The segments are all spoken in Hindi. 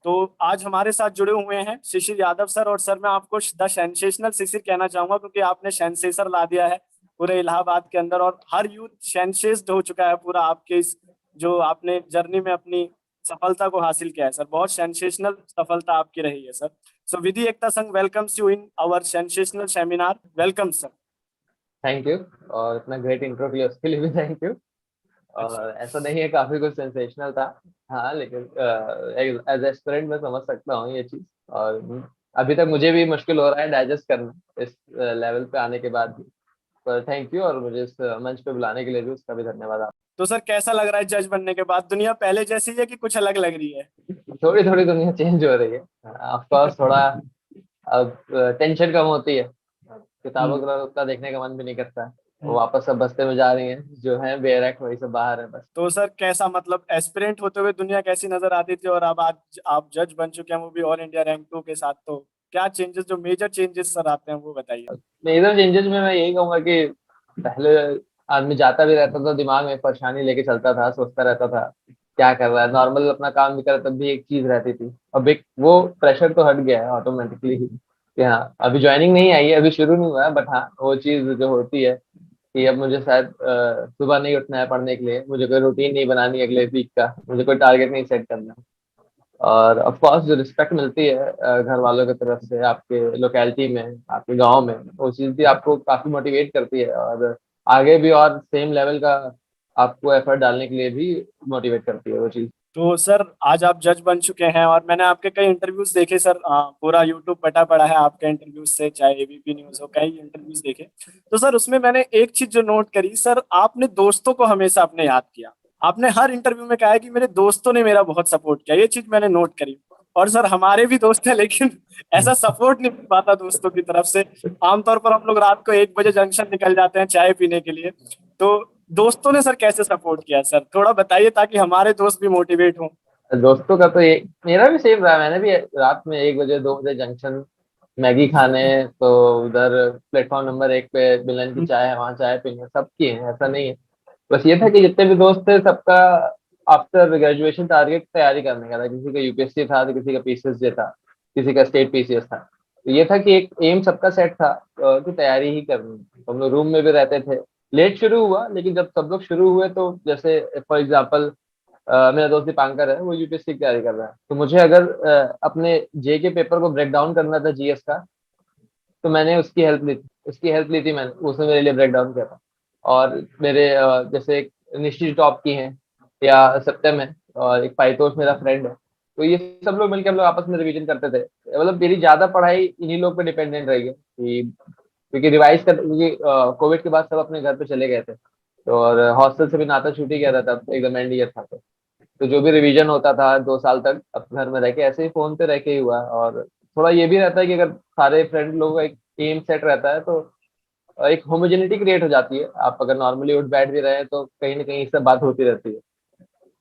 तो आज हमारे साथ जुड़े हुए हैं शिशिर यादव सर। और सर मैं आपको द सेंसेशनल शिशिर कहना चाहूंगा, क्योंकि आपने सेंसेशन ला दिया है पूरे इलाहाबाद के अंदर, और हर यूथ सेंसेस्ड हो चुका है पूरा आपके इस जो आपने जर्नी में अपनी सफलता को हासिल किया है सर। बहुत सेंसेशनल सफलता आपकी रही है sir. So Vidhi Ekta Sangh welcomes you in our sensational seminar. Welcome sir. Thank you. और इतना ग्रेट इंट्रो किया उसके लिए भी थैंक यू। अच्छा। और ऐसा नहीं है, काफी कुछ सेंसेशनल था। हाँ, लेकिन एज एस्पिरेंट मैं समझ सकता हूँ ये चीज। और अभी तक मुझे भी मुश्किल हो रहा है डाइजेस्ट करना इस लेवल पे आने के बाद भी। पर थैंक यू, और मुझे इस मंच पे बुलाने के लिए भी उसका भी धन्यवाद आप। तो सर कैसा लग रहा है जज बनने के बाद? दुनिया पहले जैसी है कि कुछ अलग लग रही है? थोड़ी थोड़ी दुनिया चेंज हो रही है। ऑफ कोर्स थोड़ा अब टेंशन कम होती है। किताबों हम्म। का उतना देखने का मन भी नहीं करता। वो वापस सब बस्ते में जा रही हैं, जो है बेरख वही सब बाहर है बस। तो सर कैसा, मतलब एस्पिरेंट होते हुए दुनिया कैसी नजर आती थी, और अब आज आप जज बन चुके हैं, वो भी ऑल इंडिया रैंक 2 के साथ। तो क्या चेंजेस, जो मेजर चेंजेस सर आते हैं वो बताइए। मेजर चेंजेस में मैं यही कहूंगा कि पहले आदमी जाता भी रहता था, दिमाग में परेशानी लेके चलता था, सोचता रहता था क्या कर रहा है, नॉर्मल अपना काम भी कर तब भी एक चीज रहती थी। अब एक वो प्रेशर तो हट गया है ऑटोमेटिकली ही कि हाँ, अभी ज्वाइनिंग नहीं आई है, अभी शुरू नहीं हुआ है, बट हाँ वो चीज जो होती है कि अब मुझे शायद सुबह नहीं उठना है पढ़ने के लिए, मुझे कोई रूटीन नहीं बनानी है अगले वीक का, मुझे कोई टारगेट नहीं सेट करना है। और ऑफ कोर्स जो रिस्पेक्ट मिलती है घर वालों की तरफ से आपके लोकेलिटी में, आपके गांव में, वो चीज़ भी आपको काफी मोटिवेट करती है, और आगे भी और सेम लेवल का आपको एफर्ट डालने के लिए भी मोटिवेट करती है वो चीज़। तो सर आज आप जज बन चुके हैं, और मैंने आपके कई इंटरव्यूज देखे सर। पूरा यूट्यूब पटा पड़ा है आपके इंटरव्यूज से, चाहे एबीपी न्यूज हो, कई इंटरव्यूज देखे। तो सर उसमें मैंने एक चीज जो नोट करी सर, आपने दोस्तों को हमेशा अपने याद किया। आपने हर इंटरव्यू में कहा है कि मेरे दोस्तों ने मेरा बहुत सपोर्ट किया, ये चीज मैंने नोट करी। और सर हमारे भी दोस्त हैं, लेकिन ऐसा सपोर्ट नहीं मिल पाता दोस्तों की तरफ से। आमतौर पर हम लोग रात को 1 बजे जंक्शन निकल जाते हैं चाय पीने के लिए। तो दोस्तों ने सर कैसे सपोर्ट किया सर, थोड़ा बताइए ताकि हमारे दोस्त भी मोटिवेट हों। दोस्तों का तो ये मेरा भी सेम रहा। मैंने भी रात में 1 बजे 2 बजे जंक्शन मैगी खाने, तो उधर प्लेटफॉर्म नंबर 1 पे मिलन की चाय है, वहाँ चाय पीने सबकी है, ऐसा नहीं है। बस ये था कि जितने भी दोस्त थे सबका आफ्टर ग्रेजुएशन टारगेट तैयारी करने का था। किसी का यूपीएससी था, तो किसी का पीसीएस था, किसी का स्टेट पीसीएस था। तो ये था कि एक एम सबका सेट था कि तैयारी ही करनी है। तो हम लोग रूम में भी रहते थे। लेट शुरू हुआ, लेकिन जब सब लोग शुरू हुए तो जैसे फॉर एग्जाम्पल मेरा दोस्त दीपांकर है, वो यूपीएससी की तैयारी कर रहा है, तो मुझे अगर अपने जे के पेपर को ब्रेक डाउन करना था जीएस का, तो मैंने उसकी हेल्प ली थी मैंने, उसने मेरे लिए ब्रेक डाउन किया था। और मेरे जैसे एक निश्चित टॉप की हैं, या सत्यम है, और एक पाइथोस मेरा फ्रेंड है। तो ये सब लोग मिलकर हम लोग आपस में रिवीजन करते थे। मतलब मेरी ज्यादा पढ़ाई इन्हीं लोग पे डिपेंडेंट रही है कि क्योंकि रिवाइज कर, क्योंकि कोविड के बाद सब अपने घर पे चले गए थे, तो और हॉस्टल से भी नाता छूट ही गया था, तब एकदम एंड ईयर था। तो जो भी रिवीजन होता था 2 साल तक अपने घर में रह के, ऐसे ही फोन पे रह के ही हुआ। और थोड़ा ये भी रहता है कि अगर सारे फ्रेंड लोगों का एक टीम सेट रहता है, तो एक होमोजेनिटी क्रिएट हो जाती है। आप अगर नॉर्मली उठ बैठ भी रहे तो कहीं ना कहीं इससे बात होती रहती है।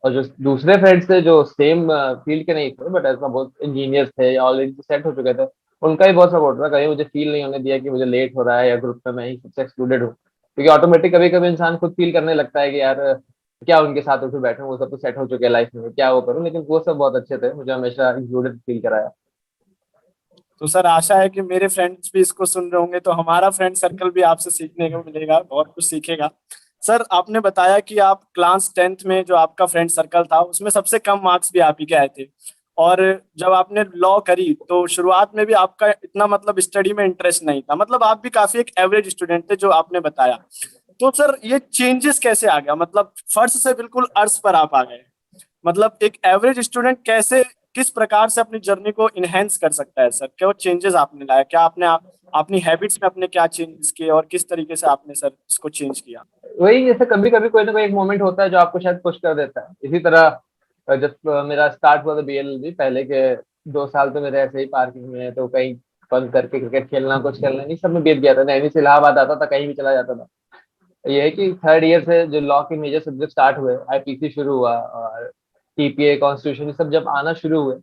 और जो दूसरे फ्रेंड्स थे जो सेम फील्ड के नहीं थे, बट ऐसा बहुत इंजीनियर्स थे, ऑलरेडी सेट हो चुके थे, उनका ही बहुत सपोर्ट था। कहीं मुझे फील नहीं होने दिया कि मुझे लेट हो रहा है या ग्रुप में मैं ही सबसे एक्सक्लूडेड हूँ। क्योंकि ऑटोमेटिक कभी कभी इंसान खुद फील करने लगता है कि यार क्या उनके साथ उठे बैठे, वो सब तो सेट हो चुके हैं लाइफ में, क्या वो करूँ। लेकिन वो सब बहुत अच्छे थे, मुझे हमेशा इंक्लूडेड फील कराया। तो सर आशा है कि मेरे फ्रेंड्स भी इसको सुन रहे होंगे, तो हमारा फ्रेंड सर्कल भी आपसे सीखने को मिलेगा, बहुत कुछ सीखेगा। सर आपने बताया कि आप क्लास 10th में जो आपका फ्रेंड सर्कल था उसमें सबसे कम मार्क्स भी आप ही के आए थे। और जब आपने लॉ करी तो शुरुआत में भी आपका इतना मतलब स्टडी में इंटरेस्ट नहीं था, मतलब आप भी काफी एक एवरेज स्टूडेंट थे जो आपने बताया। तो सर ये चेंजेस कैसे आ गया, मतलब फर्श से बिल्कुल अर्श पर आप आ गए। मतलब एक एवरेज स्टूडेंट कैसे, किस प्रकार से अपनी जर्नी को इनहेंस कर सकता है सर? क्या चेंजेस आपने लाया, क्या आपने अपनी हैबिट्स में अपने क्या चेंजेस किए, और किस तरीके से आपने सर इसको चेंज किया? वही, जैसे कभी कभी कोई ना कोई एक मोमेंट होता है जो आपको शायद पुश कर देता है। इसी तरह जब मेरा स्टार्ट हुआ था बीएलएलबी, पहले के 2 साल तो मेरे ऐसे ही पार्किंग में, तो कहीं बंद करके क्रिकेट खेलना, कुछ खेलना नहीं, सब में बीत गया था। नैनी से इलाहाबाद आता था, कहीं भी चला जाता था। ये है कि थर्ड ईयर से जो लॉ के मेजर सब्जेक्ट स्टार्ट हुए, आईपीसी शुरू हुआ, और टीपीए कॉन्स्टिट्यूशन, ये सब जब आना शुरू हुए,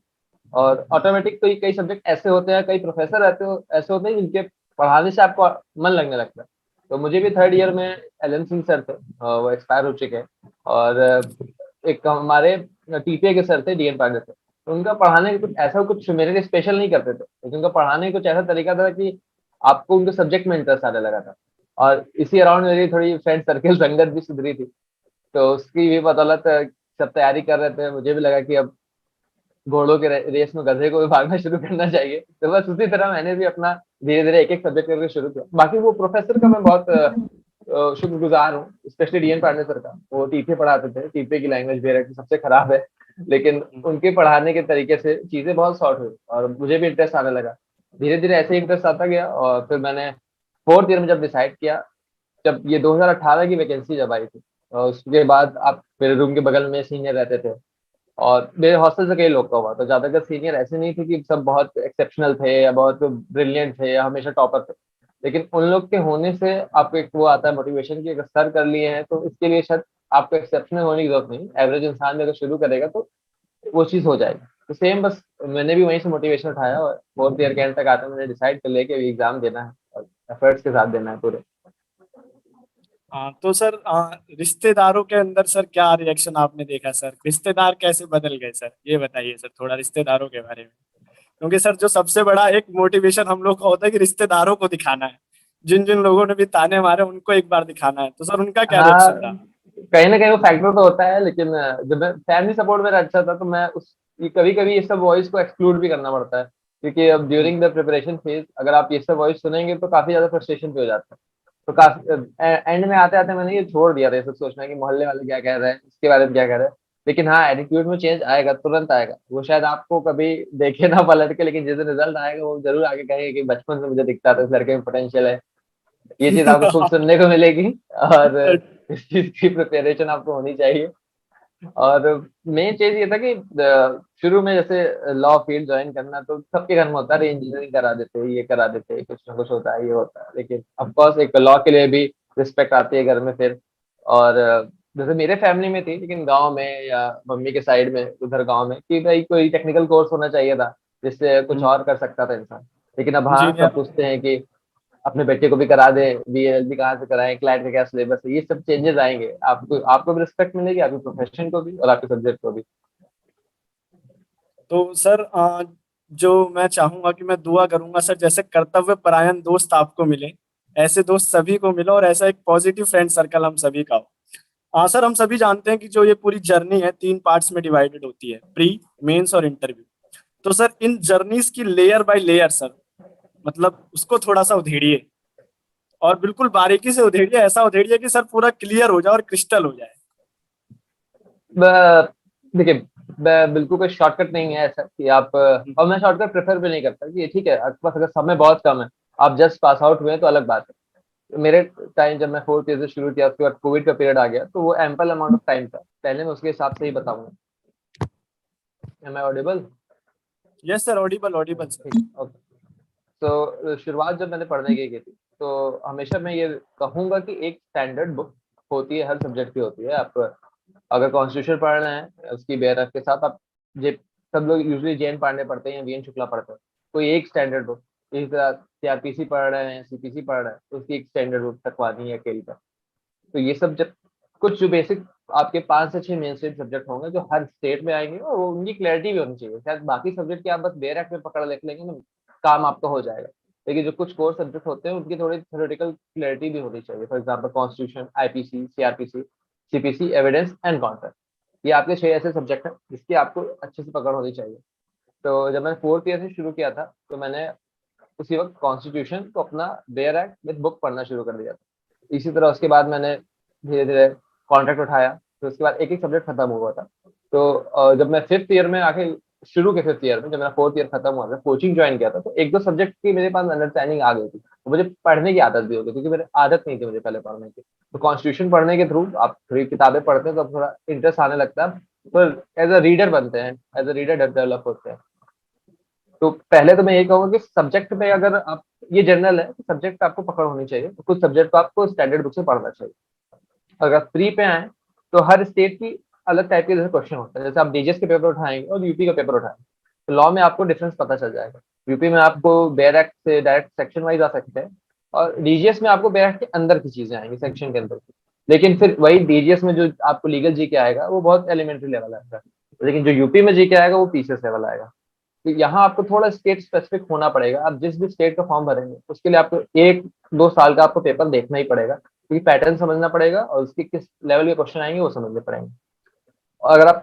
और ऑटोमेटिक तो कई सब्जेक्ट ऐसे होते हैं, कई प्रोफेसर रहते हो ऐसे होते हैं जिनके पढ़ाने से आपको मन लगने लगता है। तो मुझे भी थर्ड ईयर में एलन सिंह सर थे, वो एक्सपायर हो चुके हैं। और एक हमारे टीपीए के सर थे, डीएन पांडे थे। तो उनका पढ़ाने का कुछ ऐसा कुछ मेरे लिए स्पेशल नहीं करते थे, लेकिन उनका पढ़ाने का कुछ ऐसा तरीका था कि आपको उनके सब्जेक्ट में इंटरेस्ट आने लगा था। और इसी अराउंड मेरी थोड़ी फ्रेंड सर्कल संगत भी सुधरी थी, तो उसकी भी बदौलत सब तैयारी कर रहे थे, मुझे भी लगा कि अब घोड़ों के रेस में गधे को भी भागना शुरू करना चाहिए। तो बस उसी तरह मैंने भी अपना धीरे धीरे एक एक सब्जेक्ट करके शुरू किया। बाकी वो प्रोफेसर का मैं बहुत शुक्रगुजार हूँ, स्पेशली डीएन पांडे सर का। वो टीपे पढ़ाते थे, टीपे की लैंग्वेज बेरा की सबसे खराब है, लेकिन उनके पढ़ाने के तरीके से चीजें बहुत शॉर्ट हुई और मुझे भी इंटरेस्ट आने लगा। धीरे धीरे ऐसे इंटरेस्ट आता गया और फिर मैंने फोर्थ ईयर में जब डिसाइड किया, जब ये 2018 की वैकेंसी जब आई थी, और उसके बाद आप मेरे रूम के बगल में सीनियर रहते थे और मेरे हॉस्टल से कई लोग का हुआ, तो ज्यादातर सीनियर ऐसे नहीं थे कि सब बहुत एक्सेप्शनल थे या बहुत ब्रिलियंट थे या हमेशा टॉपर थे, लेकिन उन लोग के होने से आपको एक वो आता है मोटिवेशन की, अगर सर कर लिए हैं तो इसके लिए शायद आपको एक्सेप्शनल होने की जरूरत नहीं, एवरेज इंसान भी अगर शुरू करेगा तो वो चीज हो जाएगी। तो सेम बस मैंने भी वहीं से मोटिवेशन उठाया और फोर्थ ईयर के एंड तक आते मैंने डिसाइड कर लिया कि एग्जाम देना है और एफर्ट्स के साथ देना है पूरे। हाँ तो सर, रिश्तेदारों के अंदर सर क्या रिएक्शन आपने देखा सर? रिश्तेदार कैसे बदल गए सर, ये बताइए सर थोड़ा रिश्तेदारों के बारे में। क्योंकि सर जो सबसे बड़ा एक मोटिवेशन हम लोग का होता है कि रिश्तेदारों को दिखाना है, जिन जिन लोगों ने भी ताने मारे उनको एक बार दिखाना है, तो सर उनका क्या हाँ, रिएक्शन था? कहीं ना कहीं वो फैक्टर तो होता है, लेकिन जब मैं फैमिली सपोर्ट मेरा अच्छा था तो मैं उस कभी कभी ये सब वॉइस को एक्सक्लूड भी करना पड़ता है, क्योंकि अब ड्यूरिंग द प्रिपरेशन फेज अगर आप ये सब वॉइस सुनेंगे तो काफी ज्यादा फ्रस्ट्रेशन भी हो जाता है। तो काफी एंड में आते आते मैंने ये छोड़ दिया था, ये सब सोचना कि मोहल्ले वाले क्या कह रहे हैं, इसके बारे में क्या कह रहे हैं। लेकिन हाँ, एटीट्यूड में चेंज आएगा, तुरंत आएगा। वो शायद आपको कभी देखे ना पलट के, लेकिन जिस दिन रिजल्ट आएगा वो जरूर आगे कहेंगे कि बचपन से मुझे दिखता था इस लड़के में पोटेंशियल है। ये चीज आपको खूब सुनने को मिलेगी और इस चीज की प्रिपरेशन आपको होनी चाहिए। और मेन चीज ये था कि शुरू में जैसे लॉ फील्ड ज्वाइन करना तो सबके घर में होता है, इंजीनियरिंग करा देते हैं, ये करा देते हैं, कुछ ना कुछ होता है, ये होता है, लेकिन ऑफ कोर्स एक लॉ के लिए भी रिस्पेक्ट आती है घर में फिर। और जैसे मेरे फैमिली में थी, लेकिन गांव में या मम्मी के साइड में उधर गांव में कि भाई कोई टेक्निकल कोर्स होना चाहिए था जिससे कुछ और कर सकता था इंसान। लेकिन अब हाँ, इंजीनियर। सब पूछते हैं कि अपने बेटे को भी करा दे, बीएलएलबी कहाँ से कराएं, क्लाइंट का क्या सिलेबस है, ये सब चेंजेस आएंगे, आपको आपको भी रिस्पेक्ट मिलेगी, आपके प्रोफेशन को भी और आपके सब्जेक्ट को भी। तो सर, जो मैं चाहूंगा कि मैं दुआ करूंगा सर, जैसे कर्तव्य परायण दोस्त आपको मिले, ऐसे दोस्त सभी को मिलो, और ऐसा एक पॉजिटिव फ्रेंड सर्कल हम सभी का हो। हाँ सर, हम सभी जानते हैं कि जो ये पूरी जर्नी है 3 पार्ट्स में डिवाइडेड होती है, प्री, मेंस और इंटरव्यू। तो सर इन जर्नीज की लेयर बाय लेयर सर, मतलब उसको थोड़ा सा उधेड़िए, और बिल्कुल बारीकी से उधेड़िए, ऐसा उधेड़िए कि सर पूरा क्लियर हो जाए और क्रिस्टल हो जाए। देखिए, बिल्कुल कोई शॉर्टकट नहीं है ऐसा कि आप, और मैं शॉर्टकट प्रेफर भी नहीं करता कि ठीक है आपके पास अगर समय बहुत कम है, आप जस्ट पास आउट हुए हैं तो अलग बात है। मेरे टाइम जब मैं फोर्थ ईयर से शुरू किया, उसके बाद कोविड का पीरियड आ गया, तो वो एम्पल अमाउंट ऑफ टाइम था, पहले मैं उसके हिसाब से ही बताऊंगा। Am I audible? Yes sir, audible audible sir. ठीक, ओके। तो शुरुआत जब मैंने पढ़ने की थी, तो हमेशा मैं ये कहूंगा कि एक स्टैंडर्ड बुक होती है, हर सब्जेक्ट की होती है। आप अगर कॉन्स्टिट्यूशन पढ़ रहे हैं उसकी बेरख के साथ आप, जे सब लोग यूजुअली जैन पांडे पढ़ते हैं या वीएन शुक्ला पढ़ते हैं, कोई एक स्टैंडर्ड बुक। इसी तरह सीआरपीसी पढ़ रहे हैं, सीपीसी पढ़ रहे हैं, तो उसकी एक स्टैंडर्ड बुक तकवानी है अकेली का। तो ये सब जब कुछ जो बेसिक आपके 5 से 6 मेन स्ट्रीम सब्जेक्ट होंगे जो हर स्टेट में आएंगे, और वो उनकी क्लैरिटी भी होनी चाहिए। शायद बाकी सब्जेक्ट की आप बस बेरख में पकड़ लिख लेंगे ना, काम आपका हो जाएगा। लेकिन जो कुछ कोर सब्जेक्ट होते हैं उनकी थोड़ी थ्योरेटिकल क्लैरिटी भी होनी चाहिए। For example constitution, IPC, CrPC, CPC, evidence and contract, ये आपके 6 ऐसे सब्जेक्ट हैं जिसकी आपको अच्छे से पकड़ होनी चाहिए। तो जब मैंने फोर्थ ईयर से शुरू किया था, तो मैंने उसी वक्त कॉन्स्टिट्यूशन को अपना बेयर एक्ट विद बुक पढ़ना शुरू कर दिया था। इसी तरह उसके बाद मैंने धीरे धीरे कॉन्ट्रैक्ट उठाया, तो उसके बाद एक एक सब्जेक्ट खत्म हुआ था। तो जब मैं फिफ्थ ईयर में आके, शुरू के फिफ्थ ईयर में जब मेरा फोर्थ ईयर खत्म हुआ था, कोचिंग ज्वाइन किया था, तो एक दो सब्जेक्ट की मेरे पास अंडरस्टैंडिंग आ गई थी, तो मुझे पढ़ने की आदत भी हो गई, क्योंकि मेरी आदत नहीं थी मुझे पहले पढ़ने की। तो कॉन्स्टिट्यूशन पढ़ने के थ्रू आप थोड़ी किताबें पढ़ते हैं तो थोड़ा इंटरेस्ट आने लगता है, तो एज अ रीडर बनते हैं, एज अ रीडर डेवलप होते हैं। तो पहले तो मैं ये कहूंगा कि सब्जेक्ट में अगर आप, ये जनरल है कि सब्जेक्ट आपको पकड़ होनी चाहिए, तो कुछ सब्जेक्ट को आपको स्टैंडर्ड बुक से पढ़ना चाहिए। अगर प्री पे आए, तो हर स्टेट की अलग टाइप के जैसे क्वेश्चन होता है, जैसे आप डीजीएस के पेपर उठाएंगे और यूपी का पेपर उठाएंगे, तो लॉ में आपको डिफरेंस पता चल जाएगा। यूपी में आपको बेयर एक्ट से डायरेक्ट सेक्शन वाइज आ सकते हैं, और डीजीएस में आपको बेयर एक्ट के अंदर की चीजें आएंगी, सेक्शन के अंदर की। लेकिन फिर वही डीजीएस में जो आपको लीगल जी के आएगा वो बहुत एलिमेंट्री लेवल आता है। लेकिन जो यूपी में जीके आएगा वो पीसीएस लेवल आएगा। तो यहाँ आपको थोड़ा स्टेट स्पेसिफिक होना पड़ेगा। आप जिस भी स्टेट का फॉर्म भरेंगे उसके लिए आपको 1-2 साल का आपको पेपर देखना ही पड़ेगा, क्योंकि पैटर्न समझना पड़ेगा और उसके किस लेवल के क्वेश्चन आएंगे वो समझने पड़ेंगे। और अगर आप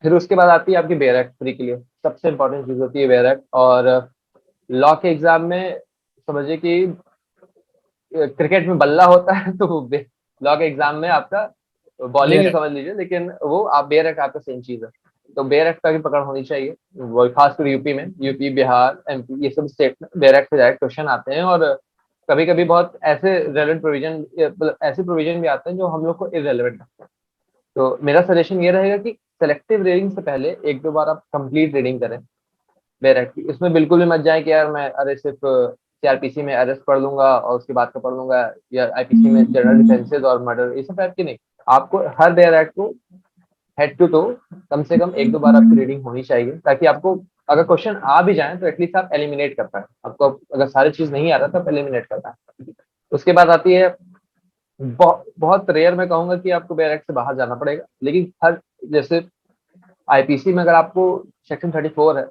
फिर उसके बाद आती है आपकी बेयर एक्ट प्री के लिए, सबसे इंपॉर्टेंट चीज होती है बेयर एक्ट। और लॉ के एग्जाम में समझिए कि क्रिकेट में बल्ला होता है तो लॉ के एग्जाम में आपका बॉलिंग ही बेयर समझ लीजिए, लेकिन वो आप बेयर एक्ट आपका सेम चीज है। तो बेयर एक्ट का भी पकड़ होनी चाहिए, वो खासकर यूपी में, यूपी बिहार एमपी ये सब स्टेट में बेयर एक्ट से डायरेक्ट क्वेश्चन आते हैं। और कभी कभी बहुत ऐसे रेलेवेंट प्रोविजन, ऐसे प्रोविजन भी आते हैं जो हम लोग को इरेलेवेंट लगते हैं। तो मेरा सजेशन ये रहेगा कि सेलेक्टिव रीडिंग से पहले 1-2 बार आप कंप्लीट रीडिंग करें बेयर एक्ट की। इसमें बिल्कुल भी मत जाए कि यार मैं अरे सिर्फ सीआरपीसी में अरेस्ट पढ़ लूंगा और उसके बाद का पढ़ लूंगा, या आईपीसी में जनरल डिफेंसेस और मर्डर, ये सब टाइप की नहीं। आपको हर बेयर एक्ट को हेड टू टो कम से कम 1-2 बार आपकी रीडिंग होनी चाहिए, ताकि आपको अगर क्वेश्चन आ भी जाए तो एटलीस्ट आप एलिमिनेट कर पाए। आपको अगर सारी चीज नहीं आ रहा तो आप एलिमिनेट कर पाए। उसके बाद आती है बहुत रेयर मैं कहूंगा कि आपको बेयर एक्ट से बाहर जाना पड़ेगा, लेकिन हर जैसे आईपीसी में अगर आपको सेक्शन 34 है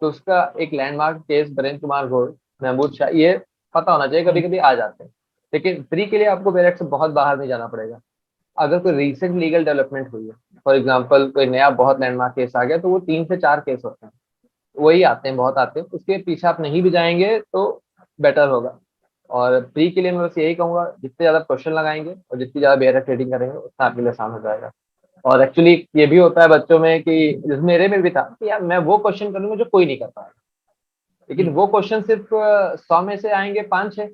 तो उसका एक लैंडमार्क केस बीरेंद्र कुमार घोष, महमूद शाह, ये पता होना चाहिए, कभी कभी आ जाते हैं। लेकिन प्री के लिए आपको बेयर एक्ट से बहुत बाहर नहीं जाना पड़ेगा। अगर कोई रीसेंट लीगल डेवलपमेंट हुई है, फॉर एग्जाम्पल कोई नया बहुत लैंडमार्क केस आ गया, तो वो 3 से 4 केस होते हैं, वही आते हैं, बहुत आते हैं, उसके पीछे आप नहीं भी जाएंगे तो बेटर होगा। और प्री के लिए मैं बस यही कहूंगा, जितने ज्यादा क्वेश्चन लगाएंगे और जितनी ज्यादा बेयर एक्ट रीडिंग करेंगे उतना आपके लिए आसान हो जाएगा। और एक्चुअली ये भी होता है बच्चों में कि जैसे मेरे में भी था कि यार मैं वो क्वेश्चन करूंगा जो कोई नहीं कर पाएगा, लेकिन वो क्वेश्चन सिर्फ 100 में से आएंगे 5-6,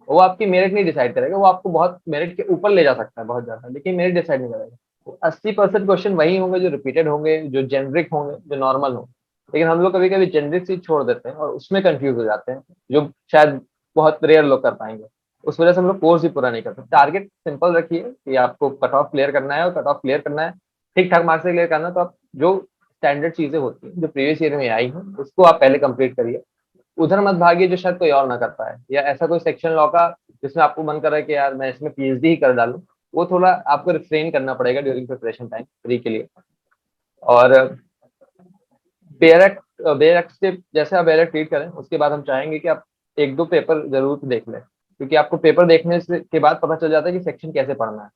वो आपकी मेरिट नहीं डिसाइड करेगा, वो आपको बहुत मेरिट के ऊपर ले जा सकता है बहुत ज्यादा, लेकिन मेरिट डिसाइड नहीं करेगा। 80% क्वेश्चन वही होंगे जो रिपीटेड होंगे, जो जेनरिक होंगे, जो नॉर्मल होंगे। लेकिन हम लोग कभी कभी जेनरिक चीज छोड़ देते हैं और उसमें कंफ्यूज हो जाते हैं, जो शायद बहुत रेयर लोग कर पाएंगे। उस वजह से हम लोग कोर्स भी पूरा नहीं करते। टारगेट सिंपल रखिए कि आपको कट ऑफ क्लियर करना है, और कट ऑफ क्लियर करना है ठीक ठाक मार्क्स से क्लियर करना है, तो आप जो स्टैंडर्ड चीजें होती हैं जो प्रीवियस ईयर में आई हैं उसको आप पहले कंप्लीट करिए। उधर मत भागिए जो शायद कोई और ना कर पाए, या ऐसा कोई सेक्शन लॉ का जिसमें आपको मन कर रहा है कि यार मैं इसमें पीएचडी ही कर डालूं, वो थोड़ा आपको रिफ्रेन करना पड़ेगा ड्यूरिंग प्रिपरेशन टाइम प्री के लिए। और बेयर एक्ट से जैसे आप बेयर एक्ट रीड करें उसके बाद हम चाहेंगे कि आप 1-2 पेपर जरूर देख लें, क्योंकि आपको पेपर देखने से के बाद पता चल जाता है कि सेक्शन कैसे पढ़ना है,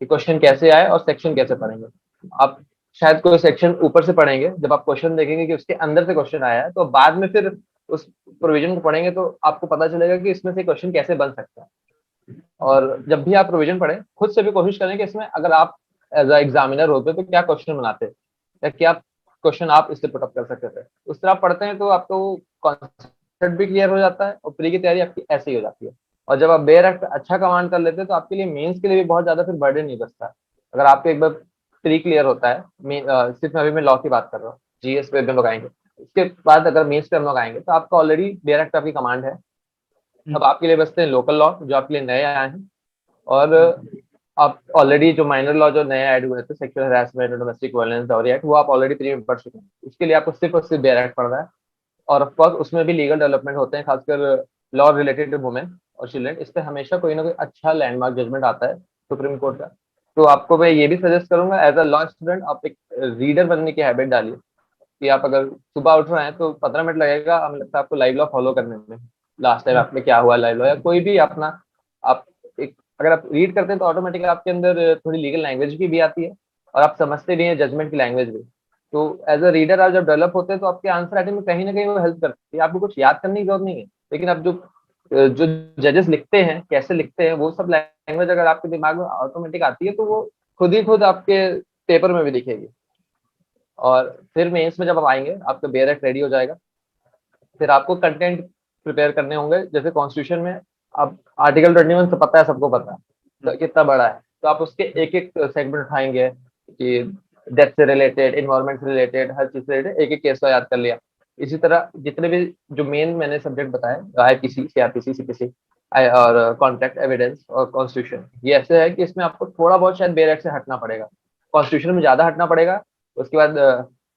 कि क्वेश्चन कैसे आए और सेक्शन कैसे पढ़ेंगे। आप शायद कोई सेक्शन ऊपर से पढ़ेंगे, जब आप क्वेश्चन देखेंगे कि उसके अंदर से क्वेश्चन आया है, तो बाद में फिर उस प्रोविजन को पढ़ेंगे तो आपको पता चलेगा कि इसमें से क्वेश्चन कैसे बन सकता है। और जब भी आप प्रोविजन पढ़ें खुद से भी कोशिश करें कि इसमें अगर आप एज अ एग्जामिनर होते तो क्या क्वेश्चन बनाते, या क्या क्वेश्चन आप इससे पुटअप कर सकते थे। उस तरह आप पढ़ते हैं तो आपको कॉन्सेप्ट भी क्लियर हो जाता है और प्री की तैयारी आपकी ऐसे ही हो जाती है। और जब आप बेयर एक्ट अच्छा कमांड कर लेते हैं तो आपके लिए मेंस के लिए भी बहुत ज्यादा फिर बर्डन नहीं बचता है। अगर आपको एक बार प्री क्लियर होता है, सिर्फ अभी मैं लॉ की बात कर रहा हूँ, जीएस पे हम लोग आएंगे, उसके बाद अगर मेंस पे हम लोग आएंगे तो आपका ऑलरेडी बेयर एक्ट आपकी कमांड है। अब आपके लिए बचते हैं लोकल लॉ जो आपके लिए नए आए हैं, और आप ऑलरेडी जो माइनर लॉ जो नए ऐड हुए थे, सेक्सुअल हरासमेंट, डोमेस्टिक वायलेंस और एक्ट, वो आप ऑलरेडी प्री में पढ़ चुके हैं। उसके लिए आपको सिर्फ और सिर्फ बेयर एक्ट पढ़ना है। और ऑफकोर्स उसमें भी लीगल डेवलपमेंट होते हैं, खासकर लॉ रिलेटेड टू वुमेन और चिल्ड्रन, इस पे हमेशा कोई ना कोई अच्छा लैंडमार्क जजमेंट आता है सुप्रीम कोर्ट का। तो आपको मैं ये भी सजेस्ट करूंगा एज अ लॉ स्टूडेंट आप एक रीडर बनने की हैबिट डालिए, कि आप अगर सुबह उठ रहे हैं तो 15 मिनट लगेगा हमें लगता है आपको लाइव लॉ फॉलो करने में, लास्ट टाइम आप में क्या हुआ लाइव लॉ या कोई भी अपना, आप एक अगर आप रीड करते हैं तो ऑटोमेटिकली आपके अंदर थोड़ी लीगल लैंग्वेज भी आती है और आप समझते भी हैं जजमेंट की लैंग्वेज भी। तो एज अ रीडर आप जब डेवलप होते हैं तो आपके आंसर राइटिंग में कहीं ना कहीं वो हेल्प करती है। आपको कुछ याद करने की जरूरत नहीं है, लेकिन आप जो जो जजेस लिखते हैं कैसे लिखते हैं वो सब लैंग्वेज अगर आपके दिमाग में ऑटोमेटिक आती है तो वो खुद ही खुद आपके पेपर में भी दिखेगी। और फिर मेंस में जब आप आएंगे आपका बेयर एक्ट रेडी हो जाएगा। फिर आपको कंटेंट प्रिपेयर करने होंगे, जैसे कॉन्स्टिट्यूशन में अब आर्टिकल 21 तो पता है, सबको पता है तो कितना बड़ा है, तो आप उसके एक एक सेगमेंट उठाएंगे कि डेथ से रिलेटेड, इन्वायरमेंट से रिलेटेड, हर चीज से रिलेटेड एक एक केस को याद कर लिया। इसी तरह जितने भी जो मेन मैंने सब्जेक्ट बताए, आईपीसी, सीआरपीसी, सीपीसी और कॉन्ट्रैक्ट एविडेंस और कॉन्स्टिट्यूशन, ये ऐसे है कि इसमें आपको थोड़ा बहुत शायद बेयर एक्ट से हटना पड़ेगा, कॉन्स्टिट्यूशन में ज्यादा हटना पड़ेगा। उसके बाद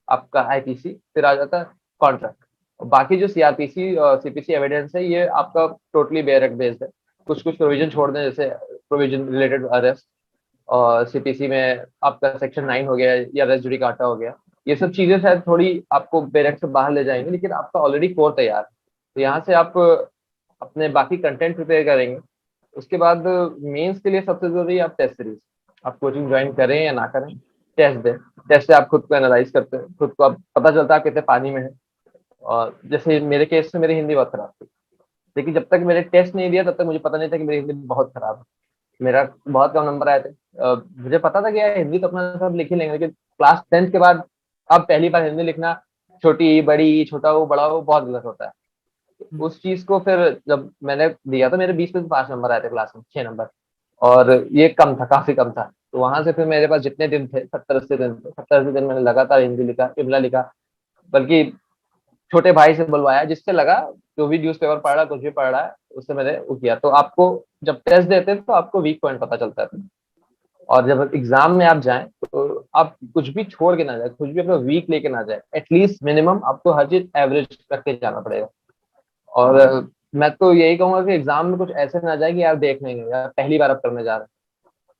आपका आईपीसी, फिर आ जाता है कॉन्ट्रैक्ट। बाकी जो सीआरपीसी और सीपीसी एविडेंस है ये आपका टोटली बेयर एक्ट बेस्ड है। कुछ कुछ प्रोविजन छोड़ दें, जैसे प्रोविजन रिलेटेड अरेस्ट, और सीपीसी में आपका सेक्शन 9 हो गया या रेस जुडिकाटा हो गया, ये सब चीजें शायद थोड़ी आपको बैरक से बाहर ले जाएंगे, लेकिन आपका ऑलरेडी कोर तैयार है। तो यहाँ से आप अपने बाकी कंटेंट प्रिपेयर करेंगे। उसके बाद मेंस के लिए सबसे जरूरी है आप टेस्ट सीरीज, आप कोचिंग ज्वाइन करें या ना करें, टेस्ट दें। टेस्ट से आप खुद को एनालाइज करते हैं, खुद को आप पता चलता है आप कितने पानी में है। और जैसे मेरे केस में मेरी हिंदी बहुत खराब थी, लेकिन जब तक मैंने टेस्ट नहीं दिया तब तक मुझे पता नहीं था कि मेरी हिंदी बहुत खराब है। मेरा बहुत कम नंबर आए थे। मुझे पता था कि यार हिंदी तो अपना सब लिख ही लेंगे, लेकिन क्लास 10th के बाद अब पहली बार हिंदी लिखना, छोटी ई बड़ी ई छोटा वो बड़ा वो बहुत गलत होता है। उस चीज को फिर जब मैंने दिया तो मेरे 20 में से 5 नंबर आए थे क्लास में, 6 नंबर। और ये कम था, काफी कम था। तो वहां से फिर मेरे पास जितने दिन थे, 70 80 दिन थे, 70 80 दिन मैंने लगातार हिंदी लिखा, इमला लिखा। बल्कि छोटे भाई से बुलवाया, जिससे लगा जो भी न्यूज पेपर पढ़ रहा है, कुछ भी पढ़ रहा है, उससे मैंने वो किया। तो आपको जब टेस्ट देते हैं तो आपको वीक पॉइंट पता चलता है। और जब एग्जाम में आप जाएं तो आप कुछ भी छोड़ के ना जाए, कुछ भी अपना वीक लेके ना जाए, एटलीस्ट मिनिमम आपको हर चीज एवरेज रख के जाना पड़ेगा। और मैं तो यही कहूंगा कि एग्जाम में कुछ ऐसे ना जाए कि यार देख लेंगे, यार पहली बार अब करने जा रहे हैं।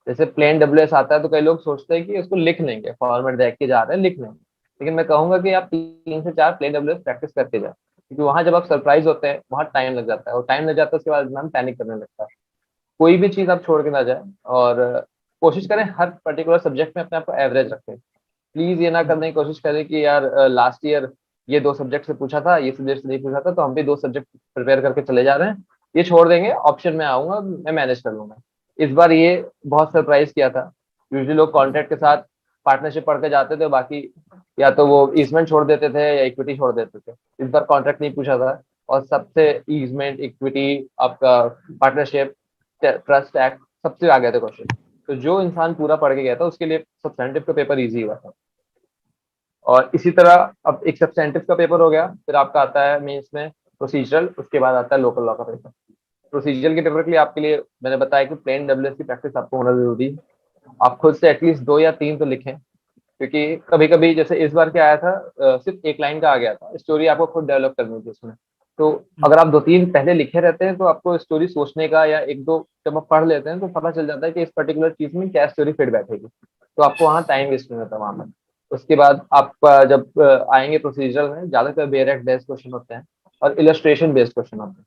जैसे प्लेन डब्ल्यूएस आता है तो कई लोग सोचते हैं कि उसको लिख लेंगे, फॉर्मेट देख के जा रहे हैं लिख लेंगे। लेकिन मैं कहूंगा कि आप 3 से 4 प्लेन डब्ल्यूएस प्रैक्टिस करके जाए, क्योंकि वहां जब आप सरप्राइज होते हैं वहां टाइम लग जाता है, और टाइम लग जाता है उसके बाद इंसान पैनिक करने लगता है। कोई भी चीज आप छोड़ के ना जाए, और कोशिश करें हर पर्टिकुलर सब्जेक्ट में अपने आप को एवरेज रखें। प्लीज ये ना करने की कोशिश करें कि यार लास्ट ईयर ये 2 सब्जेक्ट से पूछा था, ये सब्जेक्ट से नहीं पूछा था, तो हम भी 2 सब्जेक्ट प्रिपेयर करके चले जा रहे हैं, ये छोड़ देंगे, ऑप्शन में आऊंगा, मैं मैनेज कर लूंगा। इस बार ये बहुत सरप्राइज किया था। यूजुअली लोग कॉन्ट्रैक्ट के साथ पार्टनरशिप पढ़ के जाते थे, बाकी या तो वो ईजमेंट छोड़ देते थे या इक्विटी छोड़ देते थे। इस बार कॉन्ट्रैक्ट नहीं पूछा था, और सबसे ईजमेंट, इक्विटी, आपका पार्टनरशिप, ट्रस्ट एक्ट, सबसे आ गए थे क्वेश्चन। तो जो इंसान पूरा पढ़ के गया था उसके लिए सब्सटेंटिव का पेपर इजी हुआ था। और इसी तरह अब एक सब्सटेंटिव का पेपर हो गया, फिर आपका आता है मेंस में प्रोसीजरल, उसके बाद आता है लोकल लॉ का पेपर। प्रोसीजरल के पेपर के लिए आपके लिए मैंने बताया कि प्लेन डब्ल्यूएस की प्रैक्टिस आपको होना जरूरी है। आप खुद से एटलीस्ट 2 या 3 तो लिखें, क्योंकि कभी कभी जैसे इस बार क्या आया था, सिर्फ एक लाइन का आ गया था, स्टोरी आपको खुद डेवलप करनी थी उसमें। तो अगर आप 2 3 पहले लिखे रहते हैं तो आपको स्टोरी सोचने का, या एक दो जब आप पढ़ लेते हैं तो पता चल जाता है कि इस पर्टिकुलर चीज में क्या स्टोरी फिट बैठेगी। तो आपको वहाँ टाइम वेस्ट नहीं होता वहां पर। उसके बाद आप जब आएंगे प्रोसीजरल में, ज्यादातर बेयर बेस्ड क्वेश्चन होते हैं और इलस्ट्रेशन बेस्ड क्वेश्चन होते हैं।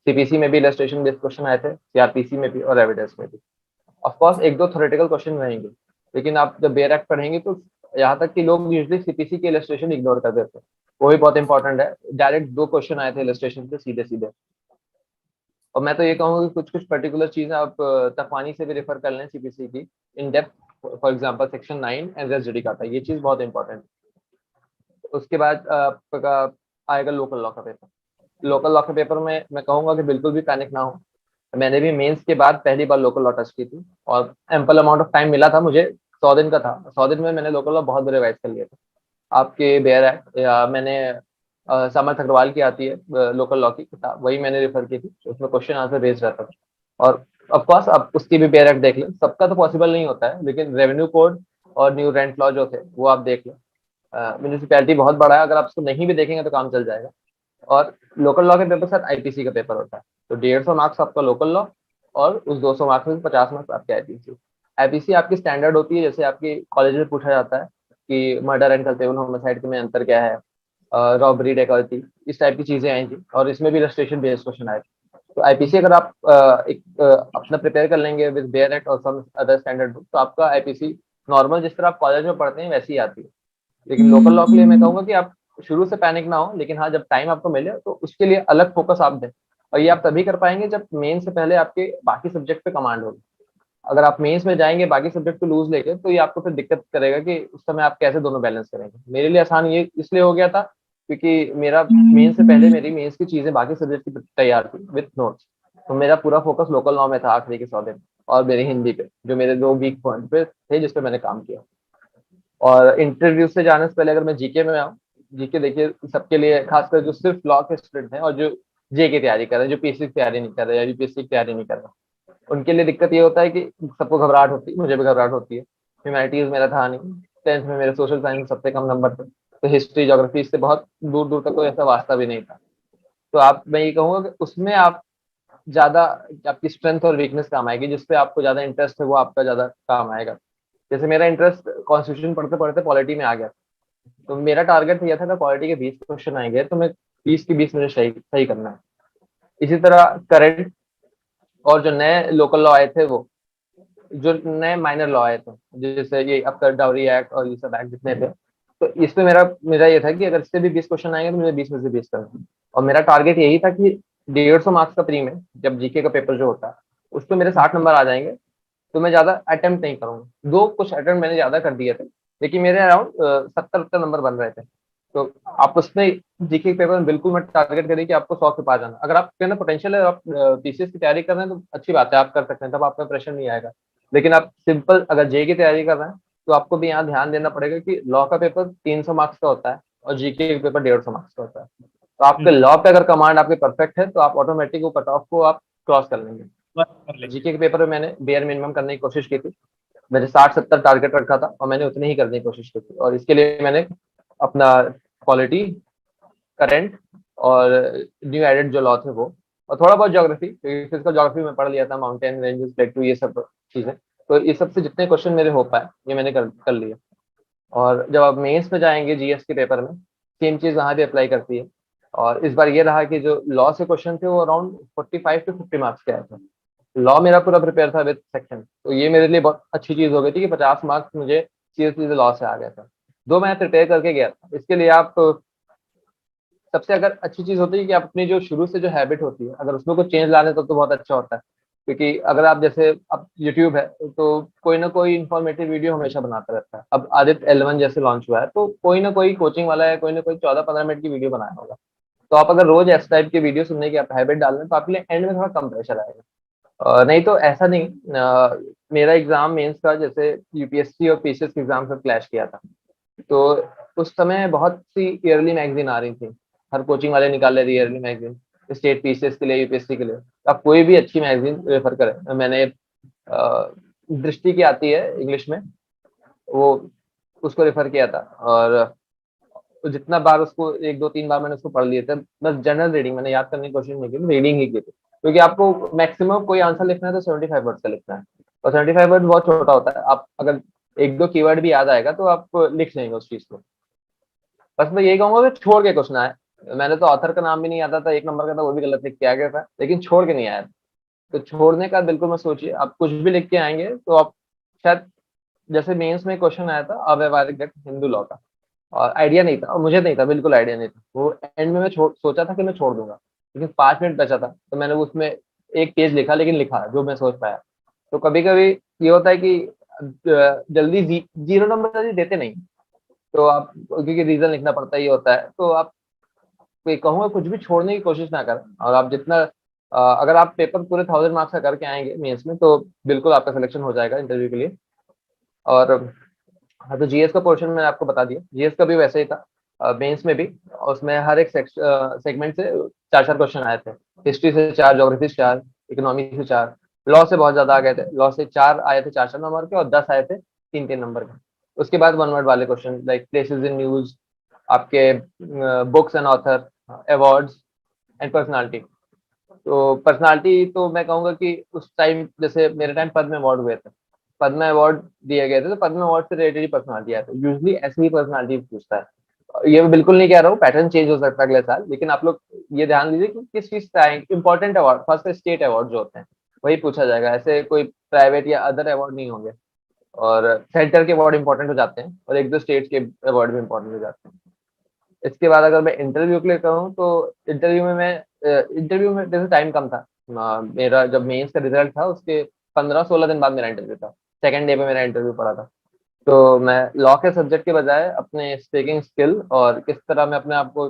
सीपीसी में भी इलस्ट्रेशन बेस्ड क्वेश्चन आए थे, सीआरपीसी में भी और एविडेंस में भी। ऑफकोर्स एक दो थ्योरेटिकल क्वेश्चन रहेंगे, लेकिन आप जब बेयर एक्ट पढ़ेंगे तो यहाँ तक कि लोग यूजली सीपीसी के इलस्ट्रेशन इग्नोर कर देते हैं, वो भी बहुत इंपॉर्टेंट है। डायरेक्ट 2 क्वेश्चन आए थे इलस्ट्रेशन से सीधे सीधे। और मैं तो ये कहूँगा कि कुछ कुछ पर्टिकुलर चीजें आप तकवानी से भी रेफर कर लें सीपीसी की in depth. For example section 9 NSD का था, ये चीज बहुत इंपॉर्टेंट है। उसके बाद आपका आएगा लोकल लॉ का पेपर। लोकल लॉ के पेपर में मैं कहूंगा कि बिल्कुल भी पैनिक ना हो। मैंने भी मेंस के बाद पहली बार लोकल लॉ टच की थी, और एम्पल अमाउंट ऑफ टाइम मिला था मुझे, 100 दिन का था। 100 दिन में मैंने लोकल लॉ बहुत बड़े रिवाइज कर लिए थे। आपके बेयर एक्ट, या मैंने समर्थ अग्रवाल की आती है लोकल लॉ की किताब, वही मैंने रेफर की थी, उसमें क्वेश्चन आंसर बेस्ड रहता था। और ऑफकोर्स आप उसकी भी बेयर एक्ट देख लें, सबका तो पॉसिबल नहीं होता है, लेकिन रेवेन्यू कोड और न्यू रेंट लॉ जो थे वो आप देख लें। म्यूनिसिपैलिटी बहुत बड़ा है, अगर आप उसको नहीं भी देखेंगे तो काम चल जाएगा। और लोकल लॉ के पेपर साथ आईपीसी का पेपर होता है, तो 150 मार्क्स आपका लोकल लॉ, और उस 200 मार्क्स में 50 मार्क्स आपके आईपीसी। आईपीसी आपकी स्टैंडर्ड होती है, जैसे आपकी कॉलेज में पूछा जाता है कि मर्डर एंड कल्पेबल होमिसाइड में अंतर क्या है, रॉबरी डकैती, इस टाइप की चीजें आई थी, और इसमें भी रजिस्ट्रेशन बेस्ड क्वेश्चन आए थे। तो आईपीसी अगर आप अपना प्रिपेयर कर लेंगे विद बेयर एक्ट और सम अदर स्टैंडर्ड बुक, तो आपका आईपीसी नॉर्मल जिस तरह आप कॉलेज में पढ़ते हैं वैसी ही आती है। लेकिन लोकल लॉ के लिए मैं कहूंगा कि आप शुरू से पैनिक ना हो, लेकिन हाँ जब टाइम आपको मिले तो उसके लिए अलग फोकस आप दें। और ये आप तभी कर पाएंगे जब मेन से पहले आपके बाकी सब्जेक्ट पे कमांड होगी। अगर आप मेंस में जाएंगे बाकी सब्जेक्ट को लूज लेके, तो ये आपको फिर दिक्कत करेगा कि उस समय आप कैसे दोनों बैलेंस करेंगे। मेरे लिए आसान ये इसलिए हो गया था क्योंकि मेरा मेन से पहले मेरी मेंस की चीजें बाकी सब्जेक्ट की तैयार थी विथ नोट्स। तो मेरा पूरा फोकस लोकल लॉ में था आखिरी के 100 दिन, और मेरी हिंदी पे, जो मेरे 2 वीक पॉइंट पे थे जिसपे मैंने काम किया। और इंटरव्यू से जाने से पहले अगर मैं जीके में आऊँ, जीके देखिए सबके लिए, खासकर जो सिर्फ लॉ के स्टूडेंट हैं और जो जे की तैयारी कर रहे हैं, जो पीसी की तैयारी नहीं कर रहे या यूपीएससी की तैयारी नहीं कर रहे, उनके लिए दिक्कत ये होता है कि सबको घबराहट होती है, मुझे भी घबराहट होती है। ह्यूमैनिटीज मेरा था नहीं, 10th में मेरे सोशल साइंस सबसे कम नंबर थे, तो हिस्ट्री ज्योग्राफी से बहुत दूर दूर तक कोई ऐसा वास्ता भी नहीं था। तो आप, मैं ये कहूँगा कि उसमें आप ज्यादा, आपकी स्ट्रेंथ और वीकनेस काम आएगी, जिसपे आपको ज्यादा इंटरेस्ट है वो आपका ज्यादा काम आएगा। जैसे मेरा इंटरेस्ट कॉन्स्टिट्यूशन पढ़ते पढ़ते पॉलिटी में आ गया, तो मेरा टारगेट ये था कि क्वालिटी के 20 क्वेश्चन आएंगे तो मैं 20 की 20 मुझे सही सही करना है। इसी तरह करंट और जो नए लोकल लॉ आए थे, वो जो नए माइनर लॉ आए थे, जैसे ये आपका डाउरी एक्ट और ये सब एक्ट जितने थे, तो इसमें मेरा मेरा ये था कि अगर इससे भी 20 क्वेश्चन आएंगे तो मुझे 20 में से 20 करना है। और मेरा टारगेट यही था कि 150 मार्क्स का प्री में, जब जीके का पेपर जो होता है उस पर मेरे 60 नंबर आ जाएंगे, तो मैं ज्यादा अटेम्प्ट नहीं करूंगा। दो कुछ अटेम्प्ट मैंने ज्यादा कर दिए थे, लेकिन मेरे अराउंड 70 नंबर बन रहे थे। तो आप उसमें जीके पेपर में बिल्कुल मत टारगेट करिए कि आपको 100 के पास जाना। अगर आपके अंदर पोटेंशियल है, आप पीसीएस की तैयारी कर रहे हैं, तो अच्छी बात है, आप कर सकते हैं, तब आप पे प्रेशर नहीं आएगा। लेकिन आप सिंपल अगर जे की तैयारी कर रहे हैं, तो आपको भी यहाँ ध्यान देना पड़ेगा कि लॉ का पेपर 300 मार्क्स का होता है और जीके का पेपर 150 मार्क्स का होता है। तो आपके हम्म, लॉ पे अगर कमांड आपके परफेक्ट है, तो आप ऑटोमेटिक वो कट ऑफ को आप क्रॉस कर लेंगे। वर्क कर लेंगे। जीके के पेपर में मैंने बेयर मिनिमम करने की कोशिश की थी। मैंने 60-70 टारगेट रखा था और मैंने उतने ही करने की कोशिश की थी, और इसके लिए मैंने अपना क्वालिटी, करंट और न्यू एडेड जो लॉ थे वो, और थोड़ा बहुत ज्योग्राफी, क्योंकि फिजिकल ज्योग्राफी में पढ़ लिया था, माउंटेन रेंजेस, प्लेटू, ये सब चीजें। तो इस सब से जितने क्वेश्चन मेरे हो पाए ये मैंने कर लिए। और जब आप मेंस में जाएंगे जीएस के पेपर में, सेम चीज वहां भी अप्लाई करती है। और इस बार ये रहा कि जो लॉ से क्वेश्चन थे वो अराउंड 45 to 50 मार्क्स के आए थे। लॉ मेरा पूरा प्रिपेयर था विद सेक्शन, तो ये मेरे लिए बहुत अच्छी चीज हो गई थी कि 50 मार्क्स मुझे सीधे सीधे लॉ से आ गया था। दो मैं प्रिपेयर करके गया था। इसके लिए आप सबसे अगर अच्छी चीज होती है कि आप अपनी जो शुरू से जो हैबिट होती है, अगर उसमें कुछ चेंज लाने तो बहुत अच्छा होता है। क्योंकि अगर आप जैसे, अब यूट्यूब है तो कोई ना कोई इन्फॉर्मेटिव वीडियो हमेशा बनाता रहता है। अब आदित्य L1 जैसे लॉन्च हुआ है, तो कोई ना कोई कोचिंग वाला है, कोई ना कोई 14-15 मिनट की वीडियो बनाया होगा। तो आप अगर रोज इस टाइप की वीडियो सुनने की आप हैबिट डाल रहे हैं, तो आपके लिए एंड में थोड़ा कम प्रेशर आएगा। नहीं तो ऐसा नहीं। मेरा एग्जाम मेंस का जैसे यूपीएससी और पीसीएस के एग्जाम से क्लैश किया था। तो उस समय बहुत सी ईयरली मैगजीन आ रही थी, हर कोचिंग वाले निकाल ले रही ईयरली मैगजीन, स्टेट पीसीएस के लिए, यूपीएससी के लिए। आप कोई भी अच्छी मैगजीन रेफर करें। मैंने दृष्टि की आती है इंग्लिश में, वो उसको रेफर किया था। और जितना बार उसको, 1-2-3 बार मैंने उसको पढ़ लिए थे। बस जनरल रीडिंग मैंने याद करने की कोशिश नहीं की, रीडिंग ही की थी। क्योंकि आपको मैक्सिमम कोई आंसर लिखना है तो 75 वर्ड का लिखना है, और 75 वर्ड बहुत छोटा होता है। आप अगर 1-2 कीवर्ड भी याद आएगा तो आप लिख लेंगे उस चीज को। बस मैं यही कहूंगा कि छोड़ के कुछ ना है। मैंने तो ऑथर का नाम भी नहीं आता था, 1 नंबर का था, वो भी गलत लिख के आ गया था, लेकिन छोड़ के नहीं आया। तो छोड़ने का बिल्कुल मत सोचिए। आप कुछ भी लिख के आएंगे तो आप शायद, जैसे मेंस में क्वेश्चन आया था अव्यवहारिक गट हिंदू लॉ का, और आइडिया नहीं था, और मुझे नहीं था, बिल्कुल आइडिया नहीं था। वो एंड में मैं सोचा था कि मैं छोड़ दूंगा, लेकिन 5 मिनट बचा था तो मैंने उसमें एक पेज लिखा, लेकिन लिखा जो मैं सोच पाया। तो कभी कभी ये होता है कि जल्दी जीरो नंबर जल्दी देते नहीं। तो आप, क्योंकि रीजन लिखना पड़ता ही होता है, तो आप कोई कहूँगा कुछ भी छोड़ने की कोशिश ना करें। और आप जितना अगर आप पेपर पूरे 1000 मार्क्स का करके आएंगे मेंस में, तो बिल्कुल आपका सिलेक्शन हो जाएगा इंटरव्यू के लिए। और हाँ, तो जीएस का पोर्शन मैंने आपको बता दिया। जीएस का भी वैसे ही था मेंस में भी। उसमें हर एक सेगमेंट से 4-4 क्वेश्चन आए थे। हिस्ट्री से 4, ज्योग्राफी से 4, इकोनॉमी से 4। लॉ से बहुत ज्यादा आ गए थे। लॉ से 4 आए थे 4-4 नंबर के, और 10 आए थे 3-3 नंबर के। उसके बाद 1 वर्ड वाले question, like places in news, आपके books and author, awards and personality. तो पर्सनालिटी तो मैं कहूंगा कि उस टाइम, जैसे मेरे टाइम पद्म अवार्ड हुए थे, पद्म अवार्ड दिए गए थे, तो पद्म अवार्ड से रिलेटेड ही पर्सनालिटी आया था। यूजली ऐसी ही पर्सनालिटी पूछता है। ये मैं बिल्कुल नहीं कह रहा हूँ पैटर्न चेंज हो सकता है अगले साल, लेकिन आप लोग ये ध्यान दीजिए कि किस चीज का important award, first state award जो होते हैं वही पूछा जाएगा। ऐसे कोई प्राइवेट या अदर अवार्ड नहीं होंगे। और सेंटर के अवार्ड इंपॉर्टेंट हो जाते हैं, और 1-2 स्टेट के अवार्ड भी इंपॉर्टेंट हो जाते हैं। इसके बाद अगर मैं इंटरव्यू के लिए कहूँ, तो इंटरव्यू में जैसे टाइम कम था। मेरा जब मेंस का रिजल्ट था उसके 15-16 दिन बाद मेरा इंटरव्यू था। सेकेंड डे पे मेरा इंटरव्यू पड़ा था। तो मैं लॉ के सब्जेक्ट के बजाय अपने स्पीकिंग स्किल और किस तरह मैं अपने आप को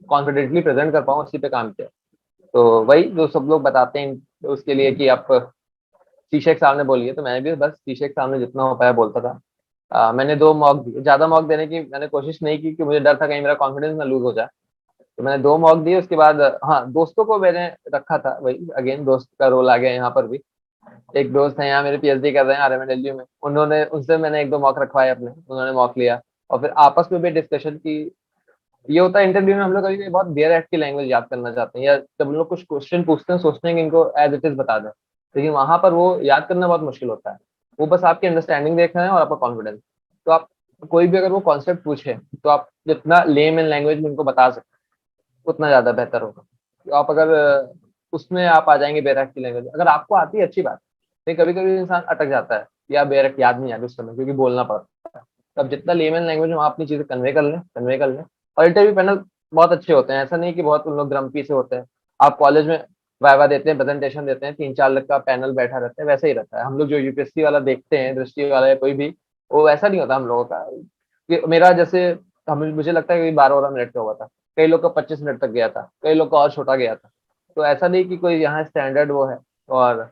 कॉन्फिडेंटली प्रेजेंट कर पाऊँ, उसी पे काम किया। तो वही जो सब लोग बताते हैं उसके लिए कि आप शीशे के सामने बोलिए, तो मैंने भी बस शीशे के सामने जितना हो पाया बोलता था। मैंने 2 मॉक दिए, ज्यादा मॉक देने की मैंने कोशिश नहीं की, कि मुझे डर था कहीं मेरा कॉन्फिडेंस ना लूज हो जाए। तो मैंने 2 मॉक दिए। उसके बाद हाँ, दोस्तों को मैंने रखा था, वही अगेन दोस्त का रोल आ गया यहाँ पर भी। एक दोस्त है यहाँ मेरे, पीएचडी कर रहे हैं RMNLU में, उन्होंने, उनसे मैंने 1-2 मॉक रखवाए अपने, उन्होंने मॉक लिया। और फिर आपस में भी डिस्कशन की। ये होता है इंटरव्यू में, हम लोग कभी कभी बहुत देर एक्ट की लैंग्वेज याद करना चाहते हैं, या जब हम लोग कुछ क्वेश्चन पूछते हैं सोचते हैं कि इनको एज इट इज बता दें, लेकिन वहां पर वो याद करना बहुत मुश्किल होता है। वो बस आपकी अंडरस्टैंडिंग देखना है और आपका कॉन्फिडेंस। तो आप कोई भी अगर वो कॉन्सेप्ट पूछे तो आप जितना लेम एंड लैंग्वेज में उनको बता सकते उतना ज्यादा बेहतर होगा। तो आप अगर उसमें आप आ जाएंगे बैराक की लैंग्वेज, अगर आपको आती है अच्छी बात, लेकिन कभी कभी इंसान अटक जाता है या बैराक याद नहीं आती उस समय क्योंकि बोलना पड़ता है। तो अब जितना लेमन लैंग्वेज में आप अपनी चीजें कन्वे कर लें। और इंटरव्यू पैनल बहुत अच्छे होते हैं, ऐसा नहीं कि बहुत उन लोग ग्रम्पी से होते हैं। आप कॉलेज में वाइवा देते हैं, प्रेजेंटेशन देते हैं, 3-4 लोग का पैनल बैठा रहता है, वैसे ही रहता है। हम लोग जो यूपीएससी वाला देखते हैं, दृष्टि वाला या कोई भी, वो वैसा नहीं होता हम लोगों का। मेरा जैसे, हमें मुझे लगता है कि 12-12 मिनट का हुआ था, कई लोग का 25 मिनट तक गया था, कई लोग का और छोटा गया था। तो ऐसा नहीं कि कोई यहाँ स्टैंडर्ड वो है। और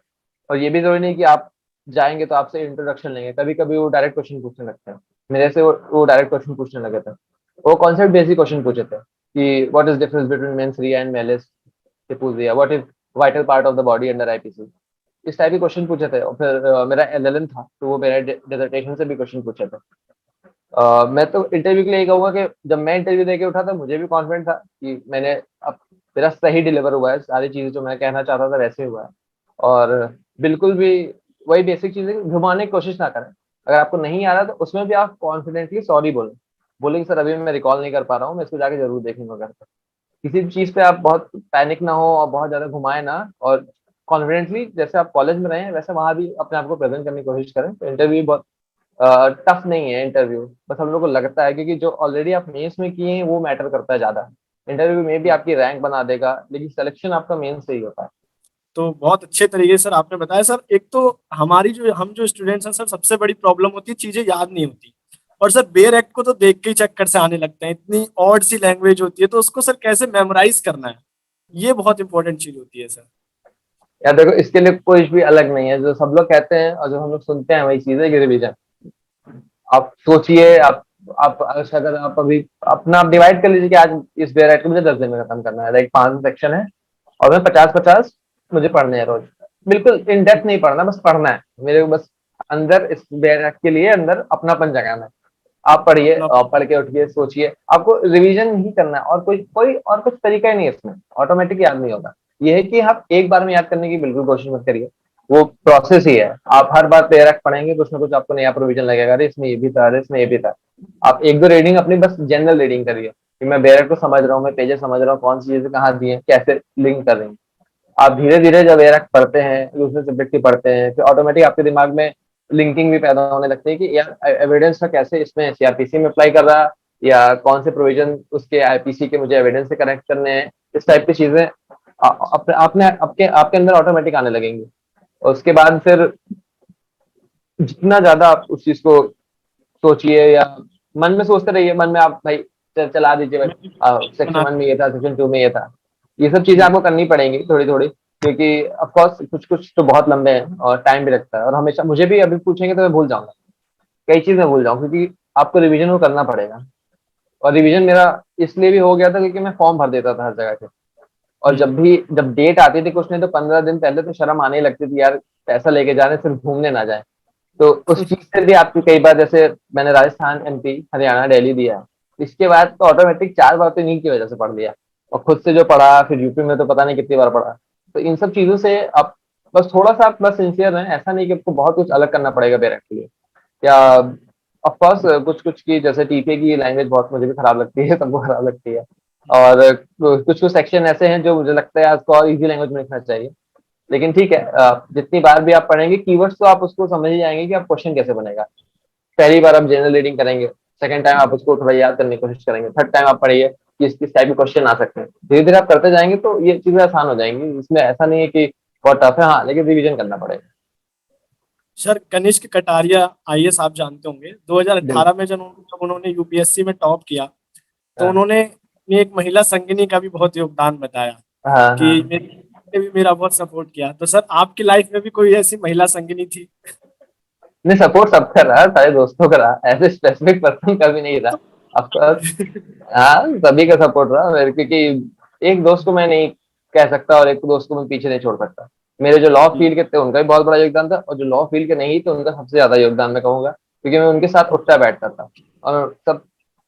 और ये भी जरूरी नहीं कि आप जाएंगे तो आपसे इंट्रोडक्शन लेंगे, कभी कभी वो डायरेक्ट क्वेश्चन पूछने लगते हैं। मेरे से वो डायरेक्ट क्वेश्चन पूछने लगे थे। वो कॉन्सेप्ट बेसिक क्वेश्चन पूछे थे कि what is difference between mains Riya and malice, ये पूछ दिया, what is vital part of the body under IPC. इस टाइप के क्वेश्चन पूछे थे। और फिर मेरा एलएलएम था तो वो मेरा डिसर्टेशन से भी क्वेश्चन पूछे थे। मैं तो इंटरव्यू के लिए कहूंगा कि जब मैं इंटरव्यू देके उठा था मुझे भी कॉन्फिडेंट था कि मैंने अब मेरा सही डिलीवर हुआ है, सारी चीजें जो मैं कहना चाहता था वैसे हुआ है। और बिल्कुल भी वही बेसिक चीजें घुमाने की कोशिश ना करें। अगर आपको नहीं आ रहा तो उसमें भी आप कॉन्फिडेंटली सॉरी बोलें, बोले कि सर अभी मैं रिकॉल नहीं कर पा रहा हूँ, मैं इसको जाके जरूर देखूंगा घर पर। किसी भी चीज पे आप बहुत पैनिक ना हो और बहुत ज्यादा घुमाए ना, और कॉन्फिडेंटली जैसे आप कॉलेज में रहे हैं वैसे वहां भी अपने आप को प्रेजेंट करने की कोशिश करें। तो इंटरव्यू बहुत टफ नहीं है इंटरव्यू, बस हम लोग को लगता है क्योंकि जो ऑलरेडी आप मेंस में किए हैं वो मैटर करता है ज्यादा। इंटरव्यू में भी आपकी रैंक बना देगा लेकिन सिलेक्शन आपका मेन से ही होता है। तो बहुत अच्छे तरीके से सर आपने बताया सर। एक तो हमारी जो हम जो स्टूडेंट्स हैं सर, सबसे बड़ी प्रॉब्लम होती है चीजें याद नहीं होती। और सर बेयर एक्ट को तो देख के ही चक्कर से आने लगते हैं, इतनी ऑड सी लैंग्वेज होती है, तो उसको सर कैसे मेमोराइज करना है, ये बहुत इंपॉर्टेंट चीज होती है सर। या देखो इसके लिए कोई भी अलग नहीं है, जो सब लोग कहते हैं और जो हम लोग सुनते हैं वही चीज है कि रिवीजन। आप सोचिए, आप अगर आप अभी अपना आप डिवाइड कर लीजिए कि आज इस बेयर एक्ट को मुझे 10 दिन में खत्म करना है, लाइक 5 सेक्शन है और मैं 50-50 मुझे पढ़ने हैं रोज। बिल्कुल इन डेप्थ नहीं पढ़ना, बस पढ़ना है मेरे को, बस अंदर इस बेयर के लिए अंदर अपनापन जगाना है। आप पढ़िए, अपना पढ़ के उठिए, सोचिए, आपको रिवीजन ही करना है और कोई कोई और कुछ तरीका ही नहीं है इसमें, ऑटोमेटिक याद नहीं होगा। ये है कि आप एक बार में याद करने की बिल्कुल कोशिश मत करिए, वो प्रोसेस ही है। आप हर बार पेयर पढ़ेंगे कुछ ना कुछ आपको नया प्रोविजन लगेगा, अरे इसमें ये भी था, अरे इसमें ये भी था। आप एक दो रीडिंग अपनी बस जनरल रीडिंग करिए कि मैं बेरक को समझ रहा हूँ, मैं पेजेस समझ रहा हूँ, कौन सी चीजें कहाँ दी है, कैसे लिंक कर रही हैं। आप धीरे धीरे जब एरक पढ़ते हैं, दूसरे सब्जेक्ट की पढ़ते हैं, फिर ऑटोमेटिक आपके दिमाग में लिंकिंग भी पैदा होने लगती है कि यार एविडेंस का कैसे इसमें सीआरपीसी में अप्लाई कर रहा, या कौन से प्रोविजन उसके आईपीसी के मुझे एविडेंस से कनेक्ट करने हैं। इस टाइप की चीजें अपने आपने आपके आपके अंदर ऑटोमेटिक आने लगेंगी। और उसके बाद फिर जितना ज्यादा आप उस चीज को सोचिए या मन में सोचते रहिए, मन में आप भाई चला दीजिए भाई, सेक्शन बना 1 में ये था, सेक्शन 2 में ये था। ये सब चीजें आपको करनी पड़ेंगी थोड़ी थोड़ी, क्योंकि ऑफ कोर्स कुछ कुछ तो बहुत लंबे हैं और टाइम भी लगता है, और हमेशा मुझे भी अभी पूछेंगे तो मैं भूल जाऊंगा, कई चीज मैं भूल जाऊँ, क्योंकि आपको रिवीजन वो करना पड़ेगा। और रिवीजन मेरा इसलिए भी हो गया था क्योंकि मैं फॉर्म भर देता था हर जगह के। और जब डेट आती थी कुछ नहीं तो 15 दिन पहले तो शर्म आने ही लगती थी यार, पैसा लेके जा रहे हैं, सिर्फ घूमने ना जाए। तो उस चीज से भी आपकी कई बार, जैसे मैंने राजस्थान, एमपी, हरियाणा, दिल्ली दिया है, इसके बाद तो ऑटोमेटिक 4 बार तो इन्हीं की वजह से पढ़ लिया। और खुद से जो पढ़ा फिर यूपी में तो पता नहीं कितनी बार पढ़ा। तो इन सब चीजों से आप बस थोड़ा सा आप बस सिंसियर रहें, ऐसा नहीं कि आपको बहुत कुछ अलग करना पड़ेगा बैरक के लिए। या ऑफ कोर्स कुछ कुछ की जैसे टीके की लैंग्वेज बहुत मुझे भी खराब लगती है, सबको खराब लगती है। और कुछ कुछ सेक्शन ऐसे हैं जो मुझे लगता है आपको और इजी लैंग्वेज में लिखना चाहिए। लेकिन ठीक है, जितनी बार भी आप पढ़ेंगे कीवर्ड्स तो आप उसको समझ ही जाएंगे कि आप क्वेश्चन कैसे बनेगा। पहली बार आप जनरल रीडिंग करेंगे, सेकंड टाइम आप उसको थोड़ा याद करने की कोशिश करेंगे, थर्ड टाइम आप पढ़िए किस किस टाइप के क्वेश्चन आ सकते हैं। धीरे धीरे आप करते जाएंगे तो ये चीजें आसान हो जाएंगी, इसमें ऐसा नहीं है कि बहुत टफ है, हाँ लेकिन रिविजन करना पड़ेगा। सर कनिष्क कटारिया आईएएस आप जानते होंगे, बिल्कुल। 2018 में जब उन्होंने यूपीएससी में टॉप किया, तो हाँ उन्होंने अपनी एक महिला संगिनी का भी बहुत योगदान बताया हाँ कि हाँ। ने भी मेरा बहुत सपोर्ट किया। तो सर आपकी लाइफ में भी कोई ऐसी महिला संगिनी थी? नहीं, सपोर्ट सब कर रहा, सारे दोस्तों का रहा, ऐसे स्पेसिफिक पर्सन का भी नहीं रहा। तो ऑफकोर्स हाँ, सभी का सपोर्ट रहा मेरे, क्योंकि एक दोस्त को मैं नहीं कह सकता और एक दोस्त को मैं पीछे नहीं छोड़ सकता। मेरे जो लॉ फील्ड के थे उनका भी बहुत बड़ा योगदान था, और जो लॉ फील्ड के नहीं थे उनका सबसे ज्यादा योगदान मैं कहूंगा, क्योंकि मैं उनके साथ उठता बैठता था। और सब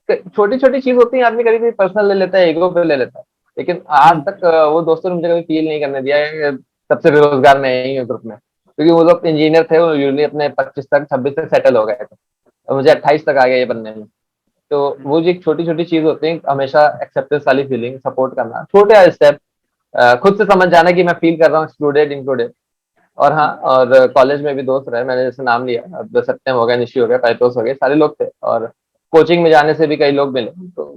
छोटी छोटी चीज होती है, आदमी कभी कभी पर्सनल ले लेता है, ईगो पे ले लेता है, लेकिन आज तक वो दोस्तों ने मुझे कभी फील नहीं करने दिया है कि सबसे बेरोजगार मैं ही हूँ ग्रुप में। क्योंकि वो लोग इंजीनियर थे, वो यूजली अपने 25 तक 26 तक सेटल हो गए थे। और मुझे 28 तक आ गया ये बनने में। तो वो जो एक छोटी छोटी चीज होती है, हमेशा एक्सेप्टेंस वाली फीलिंग, सपोर्ट करना, छोटे स्टेप, खुद से समझ जाना कि मैं फील कर रहा हूँ एक्सक्लूडेड इंक्लूडेड। और हाँ, और कॉलेज में भी दोस्त रहे, मैंने जैसे नाम लिया, अब सत्यम हो गया, निशी हो गया, पैतोस हो गए, सारे लोग थे। और कोचिंग में जाने से भी कई लोग मिले, तो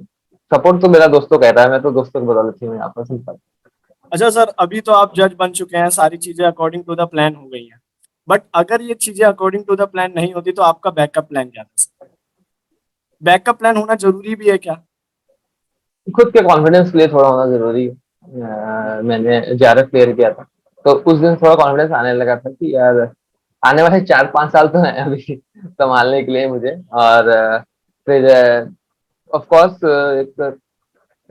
सपोर्ट तो मेरा दोस्तों का है, मैं तो दोस्तों की बदौलत ही हूँ यहाँ पर सिंपल। अच्छा सर, अभी तो आप जज बन चुके हैं, सारी चीजें अकॉर्डिंग टू द प्लान हो गई हैं, बट अगर ये चीजें अकॉर्डिंग टू द प्लान नहीं होती तो आपका बैकअप प्लान क्या था सर? बैकअप प्लान होना जरूरी भी है क्या? खुद के कॉन्फिडेंस के लिए थोड़ा होना जरूरी है। मैंने जेआरएफ क्लियर किया था, तो उस दिन थोड़ा कॉन्फिडेंस आने लगा था कि यार आने वाले 4-5 साल तो है अभी संभालने के लिए मुझे। और फिर ऑफ कोर्स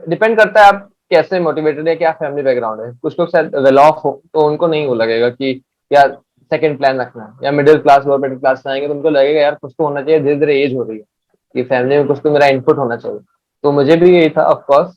डिपेंड करता है आप कैसे मोटिवेटेड है, क्या फैमिली बैकग्राउंड है। कुछ लोग शायद वेल ऑफ हो तो उनको नहीं वो लगेगा कि यार सेकंड प्लान रखना है, या middle class lower middle class से आएंगे तो उनको लगेगा यार कुछ तो होना चाहिए, धीरे धीरे एज हो रही है कि फैमिली में कुछ तो मेरा इनपुट होना चाहिए। तो मुझे भी यही था। ऑफ कोर्स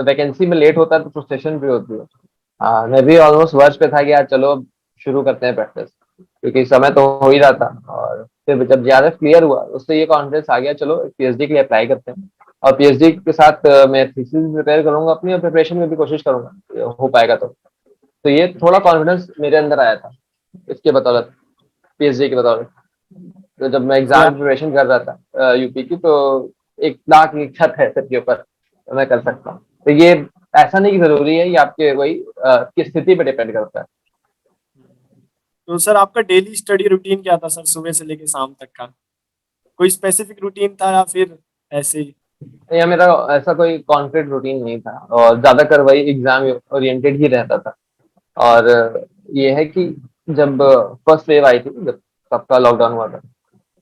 वैकेंसी में लेट होता है तो फ्रस्ट्रेशन भी होती है। मैं भी ऑलमोस्ट वर्ष पे था कि यार चलो अब शुरू करते हैं प्रैक्टिस, क्योंकि समय तो हो ही रहा था। और फिर जब ज्यादा क्लियर हुआ उससे ये कॉन्फिडेंस आ गया, चलो पीएचडी के लिए अप्लाई करते हैं। और पीएचडी के साथ मैं थीसिस भी प्रिपेयर करूंगा अपनी, और प्रिपरेशन में भी कोशिश करूंगा हो पाएगा तो ये थोड़ा कॉन्फिडेंस मेरे अंदर आया था इसके बदौलत, पीएचडी की बदौलत। तो जब मैं तो एग्जाम प्रिपरेशन कर रहा था यूपी की, तो एक लाख की छत है सिर के ऊपर, तो मैं कर सकता हूँ। तो ये ऐसा नहीं कि जरूरी है, ये आपके वही की स्थिति पे डिपेंड करता है। तो सर आपका डेली स्टडी रूटीन क्या था सर, सुबह से लेकर शाम तक का? कोई स्पेसिफिक रूटीन था या फिर ऐसे ही? या मेरा ऐसा कोई कॉन्क्रीट रूटीन नहीं था, और ज्यादातर वही एग्जाम ओरिएंटेड ही रहता था। और ये है कि जब फर्स्ट वेव आई थी, जब सबका लॉकडाउन हुआ था,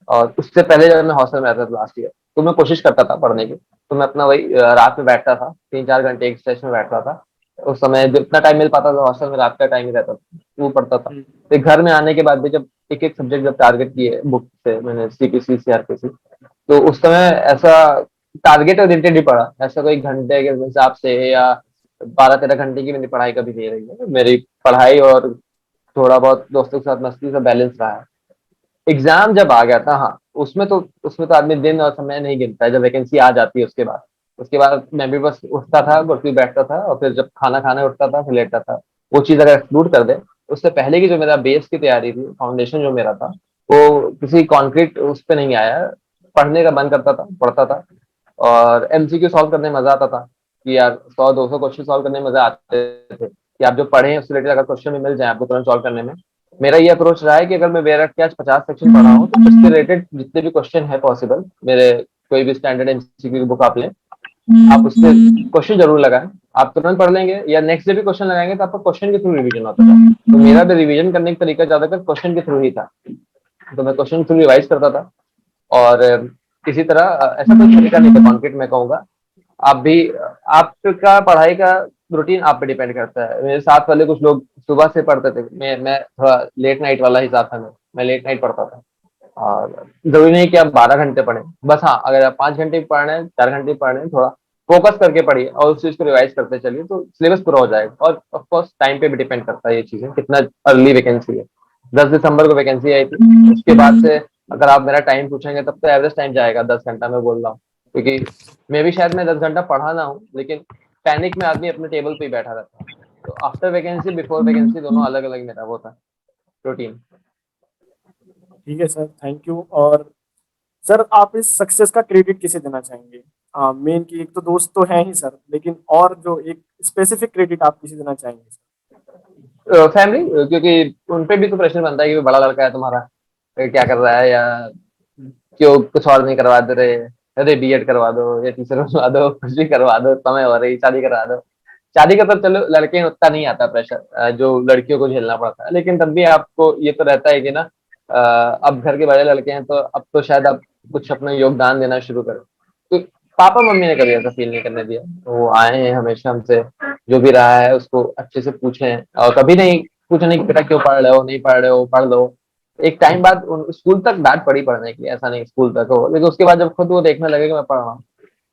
और उससे पहले जब मैं हॉस्टल में रहता था लास्ट ईयर, तो मैं कोशिश करता था पढ़ने की। तो मैं अपना वही रात में बैठता था, 3-4 घंटे एक स्ट्रेच में बैठता था। उस समय जितना टाइम मिल पाता था हॉस्टल में, रात का टाइम ही रहता था, वो पढ़ता था। हम्म, फिर घर में आने के बाद भी जब एक एक सब्जेक्ट जब टारगेट किए बुक से, मैंने सीपीसी सीआरपीसी, तो उस समय ऐसा टारगेट ओरिएंटेड ही पढ़ा। ऐसा कोई घंटे के हिसाब से या 12-13 घंटे की मेरी पढ़ाई कभी नहीं रही है। मेरी पढ़ाई और थोड़ा बहुत दोस्तों के साथ मस्ती का बैलेंस रहा है। एग्जाम जब आ गया था, हाँ, उसमें तो आदमी दिन और समय नहीं गिनता है, जब वैकेंसी आ जाती है उसके बाद मैं भी बस उठता था, कुर्सी पे बैठता था, और फिर जब खाना खाने उठता था फिर लेटता था। वो चीज अगर एक्सक्लूड कर दे, उससे पहले की जो मेरा बेस की तैयारी थी, फाउंडेशन जो मेरा था, वो किसी कॉन्क्रीट उस पर नहीं आया। पढ़ने का मन करता था, पढ़ता था। और एमसीक्यू सॉल्व करने में मजा आता था कि यार 100-200 क्वेश्चन सॉल्व करने में मजा आते थे, कि आप जो पढ़े हैं उससे रिलेटेड अगर क्वेश्चन भी मिल जाए आपको तुरंत सॉल्व करने में। मेरा ये अप्रोच रहा है कि अगर मैं बेरट के आज 50 सेक्शन पढ़ा हूँ, तो उससे रिलेटेड जितने भी क्वेश्चन है पॉसिबल, मेरे कोई भी स्टैंडर्ड एमसीक्यू की बुक आप लें, आप उससे क्वेश्चन जरूर लगाएं। आप तुरंत पढ़ लेंगे, या नेक्स्ट डे भी क्वेश्चन लगाएंगे तो आपका क्वेश्चन के थ्रू रिवीजन होता था। तो मेरा भी रिवीजन करने का तरीका ज्यादातर क्वेश्चन के थ्रू ही था। तो मैं क्वेश्चन थ्रू रिवाइज करता था। और इसी तरह ऐसा कोई तरीका नहीं था कॉन्क्रीट मैं कहूंगा। आप भी, आपका पढ़ाई का रूटीन आप पे डिपेंड करता है। मेरे साथ वाले कुछ लोग सुबह से पढ़ते थे, मैं थोड़ा लेट नाइट वाला हिसाब था। मैं लेट नाइट पढ़ता था। और जरूरी नहीं कि आप 12 घंटे पढ़ें, बस हाँ, अगर आप 5 घंटे भी पढ़ रहे हैं, 4 घंटे भी पढ़ रहे हैं, थोड़ा फोकस करके पढ़िए और उस चीज को रिवाइज करते चलिए, तो सिलेबस पूरा हो जाएगा। और ऑफकोर्स टाइम पे भी डिपेंड करता है ये चीजें, कितना अर्ली वैकेंसी है। 10 दिसंबर को वैकेंसी आई थी, उसके बाद से अगर आप मेरा टाइम पूछेंगे तब तो एवरेज टाइम जाएगा 10 घंटा, मैं बोल रहा हूँ। क्योंकि मैं भी शायद मैं 10 घंटा पढ़ा ना हूँ, लेकिन पैनिक में आदमी अपने टेबल पे ही बैठा रहता है। तो आफ्टर वैकेंसी बिफोर वैकेंसी दोनों अलग अलग मेरा वो था रूटीन। ठीक है सर, थैंक यू। और सर आप इस सक्सेस का क्रेडिट किसे देना चाहेंगे? मेन की एक तो दोस्त तो है ही सर, लेकिन और जो एक स्पेसिफिक क्रेडिट आप किसे देना चाहेंगे सर? फैमिली, क्योंकि उन पे भी तो प्रेशर बनता है कि बड़ा लड़का है तुम्हारा, क्या कर रहा है, या क्यों कुछ और नहीं करवा दे रहे, अरे बीएड करवा दो या टीचर बनवा दो, कुछ भी करवा दो, समय हो रही, शादी करवा दो। शादी का तब चलो लड़के में उतना नहीं आता प्रेशर जो लड़कियों को झेलना पड़ता है, लेकिन तब भी आपको ये तो रहता है कि ना, अब घर के बड़े लड़के हैं तो अब तो शायद आप कुछ अपना योगदान देना शुरू करें। तो पापा मम्मी ने कभी ऐसा फील नहीं करने दिया। वो आए हैं हमेशा हमसे, जो भी रहा है उसको अच्छे से पूछें, और कभी नहीं पूछे नहीं कि बेटा क्यों पढ़ रहे हो, नहीं पढ़ रहे हो, पढ़ लो। एक टाइम बाद स्कूल तक डांट पड़ी पढ़ने के लिए, ऐसा नहीं स्कूल तक हो, लेकिन उसके बाद जब खुद वो देखने लगे कि मैं पढ़ रहा हूँ,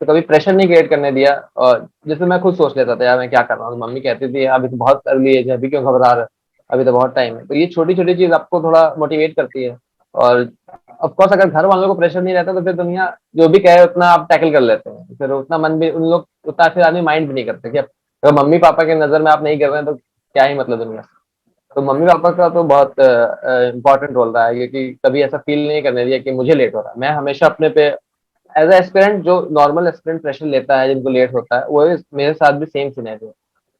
तो कभी प्रेशर नहीं क्रिएट करने दिया। और जैसे मैं खुद सोच लेता था यार मैं क्या कर रहा हूँ, तो मम्मी कहती थी अभी तो बहुत अर्ली एज है, अभी क्यों घबरा रहा है, अभी तो बहुत टाइम है। तो ये छोटी छोटी चीज आपको थोड़ा मोटिवेट करती है और ऑफ कोर्स अगर घर वालों को प्रेशर नहीं रहता तो फिर दुनिया जो भी कहे उतना आप टैकल कर लेते हैं, फिर उतना मन भी उन लोग उतना फिर आदमी माइंड भी नहीं करते कि अगर मम्मी पापा के नजर में आप नहीं कर रहे हैं तो क्या ही मतलब दुनिया से। तो मम्मी पापा का तो बहुत इंपॉर्टेंट रोल रहा है, क्योंकि कभी ऐसा फील नहीं करने दिया कि मुझे लेट हो रहा है। मैं हमेशा अपने पे एज एस्पिरेंट, जो नॉर्मल एस्पिरेंट प्रेशर लेता है जिनको लेट होता है, वो मेरे साथ भी सेम सिनेरियो।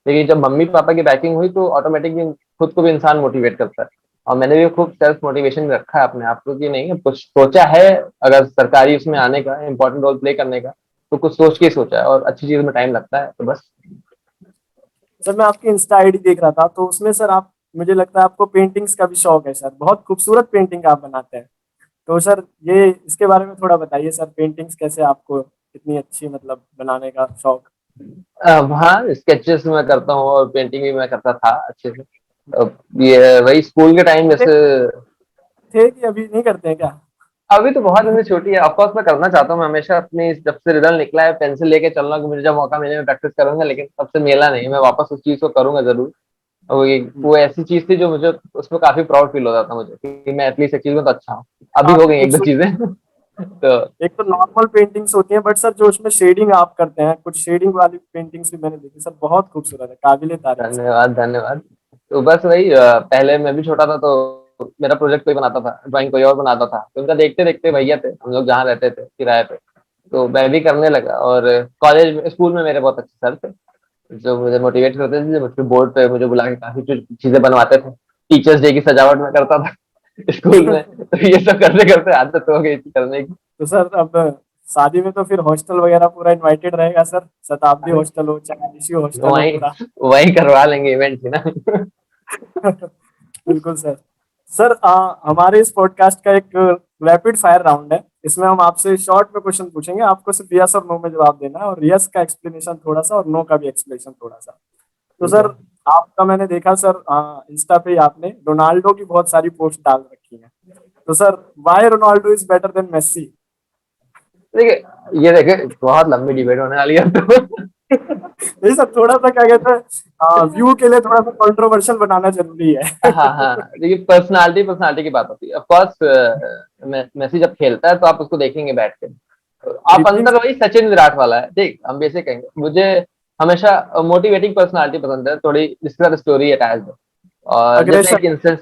लेकिन जब मम्मी पापा की बैकिंग हुई तो ऑटोमेटिकली खुद को भी इंसान मोटिवेट करता है। और मैंने भी खूब सेल्फ मोटिवेशन रखा है अपने आप को कि नहीं, कुछ सोचा है अगर सरकारी उसमें आने का, इंपॉर्टेंट रोल प्ले करने का, तो कुछ सोच के ही सोचा है, और अच्छी चीज में टाइम लगता है तो बस। सर मैं आपकी इंस्टा आईडी देख रहा था, तो उसमें सर आप, मुझे लगता है आपको पेंटिंग्स का भी शौक है सर, बहुत खूबसूरत पेंटिंग आप बनाते हैं। तो सर ये इसके बारे में थोड़ा बताइए सर, पेंटिंग्स कैसे आपको इतनी अच्छी मतलब बनाने का शौक। हाँ, स्केचेस मैं करता हूँ और पेंटिंग भी मैं करता था अच्छे से। ये वही स्कूल के टाइम पहले जैसे। थे कि अभी नहीं करते हैं क्या? अभी तो बहुत जल्दी छोटी है, ऑफकोर्स मैं करना चाहता हूँ। मैं हमेशा अपनी जब से रिजल्ट निकला है पेंसिल लेके चल रहा हूँ कि मुझे जब मौका मिले मैं प्रैक्टिस करूंगा, लेकिन तब से मिला नहीं। मैं वापस उस चीज को करूंगा जरूर। और वो ऐसी चीज थी जो मुझे उसमें काफी प्राउड फील होता था मुझे कि मैं एटलीस्ट एक चीज में तो अच्छा हूँ। अभी हो काफी गई एक दो खूबसूरत। चीजें तो एक तो नॉर्मल पेंटिंग्स होती हैं, बट सर जो उसमें शेडिंग आप करते हैं, कुछ शेडिंग वाली पेंटिंग्स भी मैंने देखी सर, बहुत खूबसूरत है, काबिले तारीफ सर। धन्यवाद धन्यवाद। तो बस वही, पहले मैं भी छोटा था तो मेरा प्रोजेक्ट कोई बनाता था, ड्राइंग कोई और बनाता था, तो उनका देखते देखते भैया थे हम लोग जहाँ रहते थे किराए पे, तो मैं भी करने लगा। और कॉलेज में स्कूल में मेरे बहुत अच्छे सर थे जो मुझे मोटिवेट करते थे, जो मुझे बोर्ड पे मुझे बुला के काफी चीजें बनवाते थे। टीचर्स डे की सजावट में करता था स्कूल में, तो ये सब करते करते आदत हो गई थी करने की। तो सर अब शादी में तो फिर हॉस्टल वगैरह पूरा इनवाइटेड रहेगा सर, शताब्दी हॉस्टल हो चाहे ऋषि हॉस्टल हो वही पूरा। वही करवा लेंगे इवेंट थी ना बिल्कुल सर। सर हमारे इस पॉडकास्ट का एक रैपिड फायर राउंड है, इसमें हम आपसे शॉर्ट में क्वेश्चन पूछेंगे, आपको सिर्फ यस और नो में जवाब देना है, और यस का एक्सप्लेनेशन थोड़ा सा और नो का भी एक्सप्लेनेशन थोड़ा सा। तो ठीक है। सर आपका मैंने देखा सर, इंस्टा पे ही आपने रोनाल्डो की बहुत सारी पोस्ट डाल रखी है। तो sir why Ronaldo is better than Messi? देखिए, ये देखिए बहुत लंबी डिबेट होने वाली है तो नहीं सर, थोड़ा सा क्या कहते हैं, व्यू के लिए थोड़ा सा कंट्रोवर्शियल बनाना जरूरी है। हाँ हाँ, देखिए पर्सनालिटी पर्सनालिटी की बात होती है। ऑफ कोर्स मेसी जब खेलता है तो आप उसको देखेंगे बैठ के, तो आप ड्रिबलिंग। अंदर वही सचिन विराट वाला है, ठीक, हम भी ऐसे कहेंगे। मुझे हमेशा मोटिवेटिंग पर्सनालिटी पसंद है थोड़ी, जिसके साथ स्टोरी अटैच हो। और जैसे अग्रेशन। एक इंस्टेंस,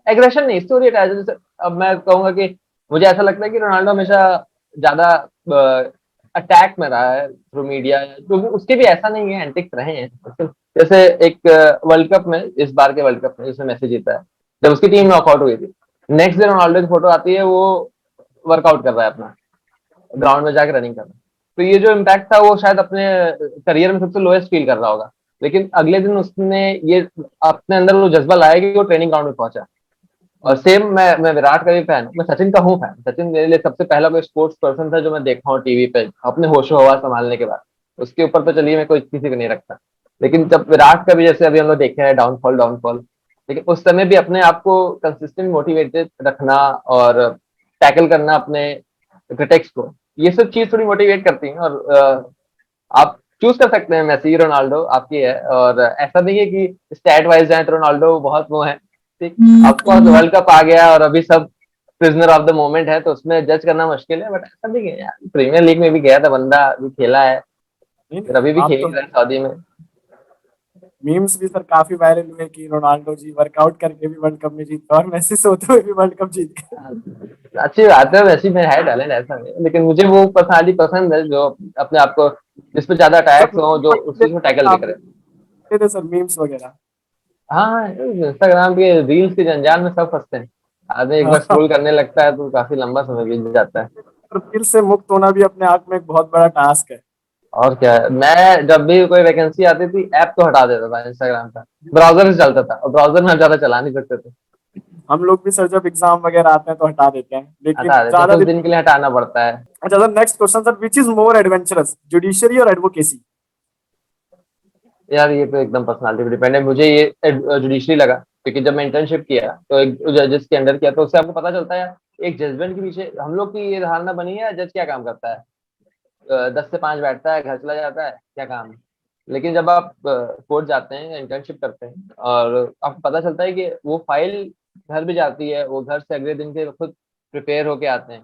एग्रेशन नहीं, स्टोरी अटैच है। जैसे अब मैं कहूंगा कि मुझे ऐसा लगता है कि रोनाल्डो हमेशा ज्यादा अटैक में रहा है थ्रू मीडिया, जो भी उसके भी ऐसा नहीं है, एंटिक्स रहे हैं। जैसे एक वर्ल्ड कप में, इस बार के वर्ल्ड कप में जिसमें मैसी जीता है, जब उसकी टीम नॉकआउट हुई थी, नेक्स्ट डे रोनाल्डो की फोटो आती है, वो वर्कआउट कर रहा है अपना, ग्राउंड में जाकर रनिंग कर रहा है। तो ये जो इम्पैक्ट था वो शायद अपने करियर में सबसे लोएस्ट फील कर रहा होगा। लेकिन अगले दिन उसने ये अपने अंदर वो जज्बा लाया कि वो ट्रेनिंग ग्राउंड में पहुंचा। और सेम मैं विराट का भी फैन हूँ, मैं सचिन का हूँ फैन। सचिन मेरे लिए सबसे पहला कोई स्पोर्ट्स पर्सन था जो मैं देखा हूँ टीवी पे अपने होशो हवास संभालने के बाद। उसके ऊपर तो चलिए मैं कोई किसी को नहीं रखता। लेकिन जब विराट का भी, जैसे अभी हम लोग देखे हैं डाउनफॉल डाउनफॉल, लेकिन उस समय भी अपने आप को कंसिस्टेंट मोटिवेटेड रखना और टैकल करना अपने क्रिटिक्स को, ये सब चीज थोड़ी मोटिवेट करती है। और आप चूज कर सकते हैं, मेसी रोनाल्डो आपकी है। और ऐसा नहीं है कि स्टैट वाइज जाए तो रोनाल्डो बहुत वो है, ठीक। आपको वर्ल्ड कप आ गया और अभी सब प्रिजनर ऑफ द मोमेंट है, तो उसमें जज करना मुश्किल है। बट ऐसा नहीं है यार, प्रीमियर लीग में भी गया था बंदा, अभी खेला है, नहीं फिर नहीं, अभी भी आप खेल तो ही रहा है सऊदी में। मीम्स भी सर काफी वायरल हुए कि रोनाल्डो जी वर्कआउट करके भी वर्ल्ड कप में जीत गए और मेसी सोते हुए भी वर्ल्ड कप जीत गए। अच्छी बात है, वैसे में है टैलेंट, ऐसा नहीं है। लेकिन मुझे वो पर्सनालिटी पसंद है जो अपने आप को, जिस पे ज्यादा सर अटैक्स हो, जो उस चीज को टैकल भी आप करे। देखते थे सर मीम्स वगैरह? हाँ, इंस्टाग्राम के रील्स के जंजाल में सब फंसते हैं। आदमी एक बार हाँ। स्क्रॉल करने लगता है तो काफी लंबा समय बीत जाता है। और रील से मुक्त होना भी अपने आप में एक बहुत बड़ा टास्क है। और क्या है, मैं जब भी कोई वैकेंसी आती थी ऐप तो हटा देता था इंस्टाग्राम का, ब्राउजर से चलता था, और ब्राउजर में हम ज्यादा चला नहीं सकते थे। हम लोग भी सर जब एग्जाम वगैरह आते हैं तो हटा देते हैं, लेकिन हटा देते, ज्यादा कुछ दिन। दिन के लिए हटाना पड़ता है। अच्छा sir, next question sir, which is more adventurous, judiciary और एडवोकेसी? यार ये तो एकदम पर्सनालिटी पे डिपेंड है। मुझे ये जुडिशरी लगा, क्योंकि जब मैं इंटर्नशिप किया तो एक जजेस के अंडर किया, तो उससे आपको पता चलता है एक जजमेंट के पीछे हम लोग की ये धारणा बनी है जज क्या काम करता है, 10 से 5 बैठता है, घर चला जाता है, क्या काम है। लेकिन जब आप कोर्ट जाते हैं, इंटर्नशिप करते हैं, और आपको पता चलता है कि वो फाइल घर भी जाती है, वो घर से अगले दिन के खुद प्रिपेयर होके आते हैं,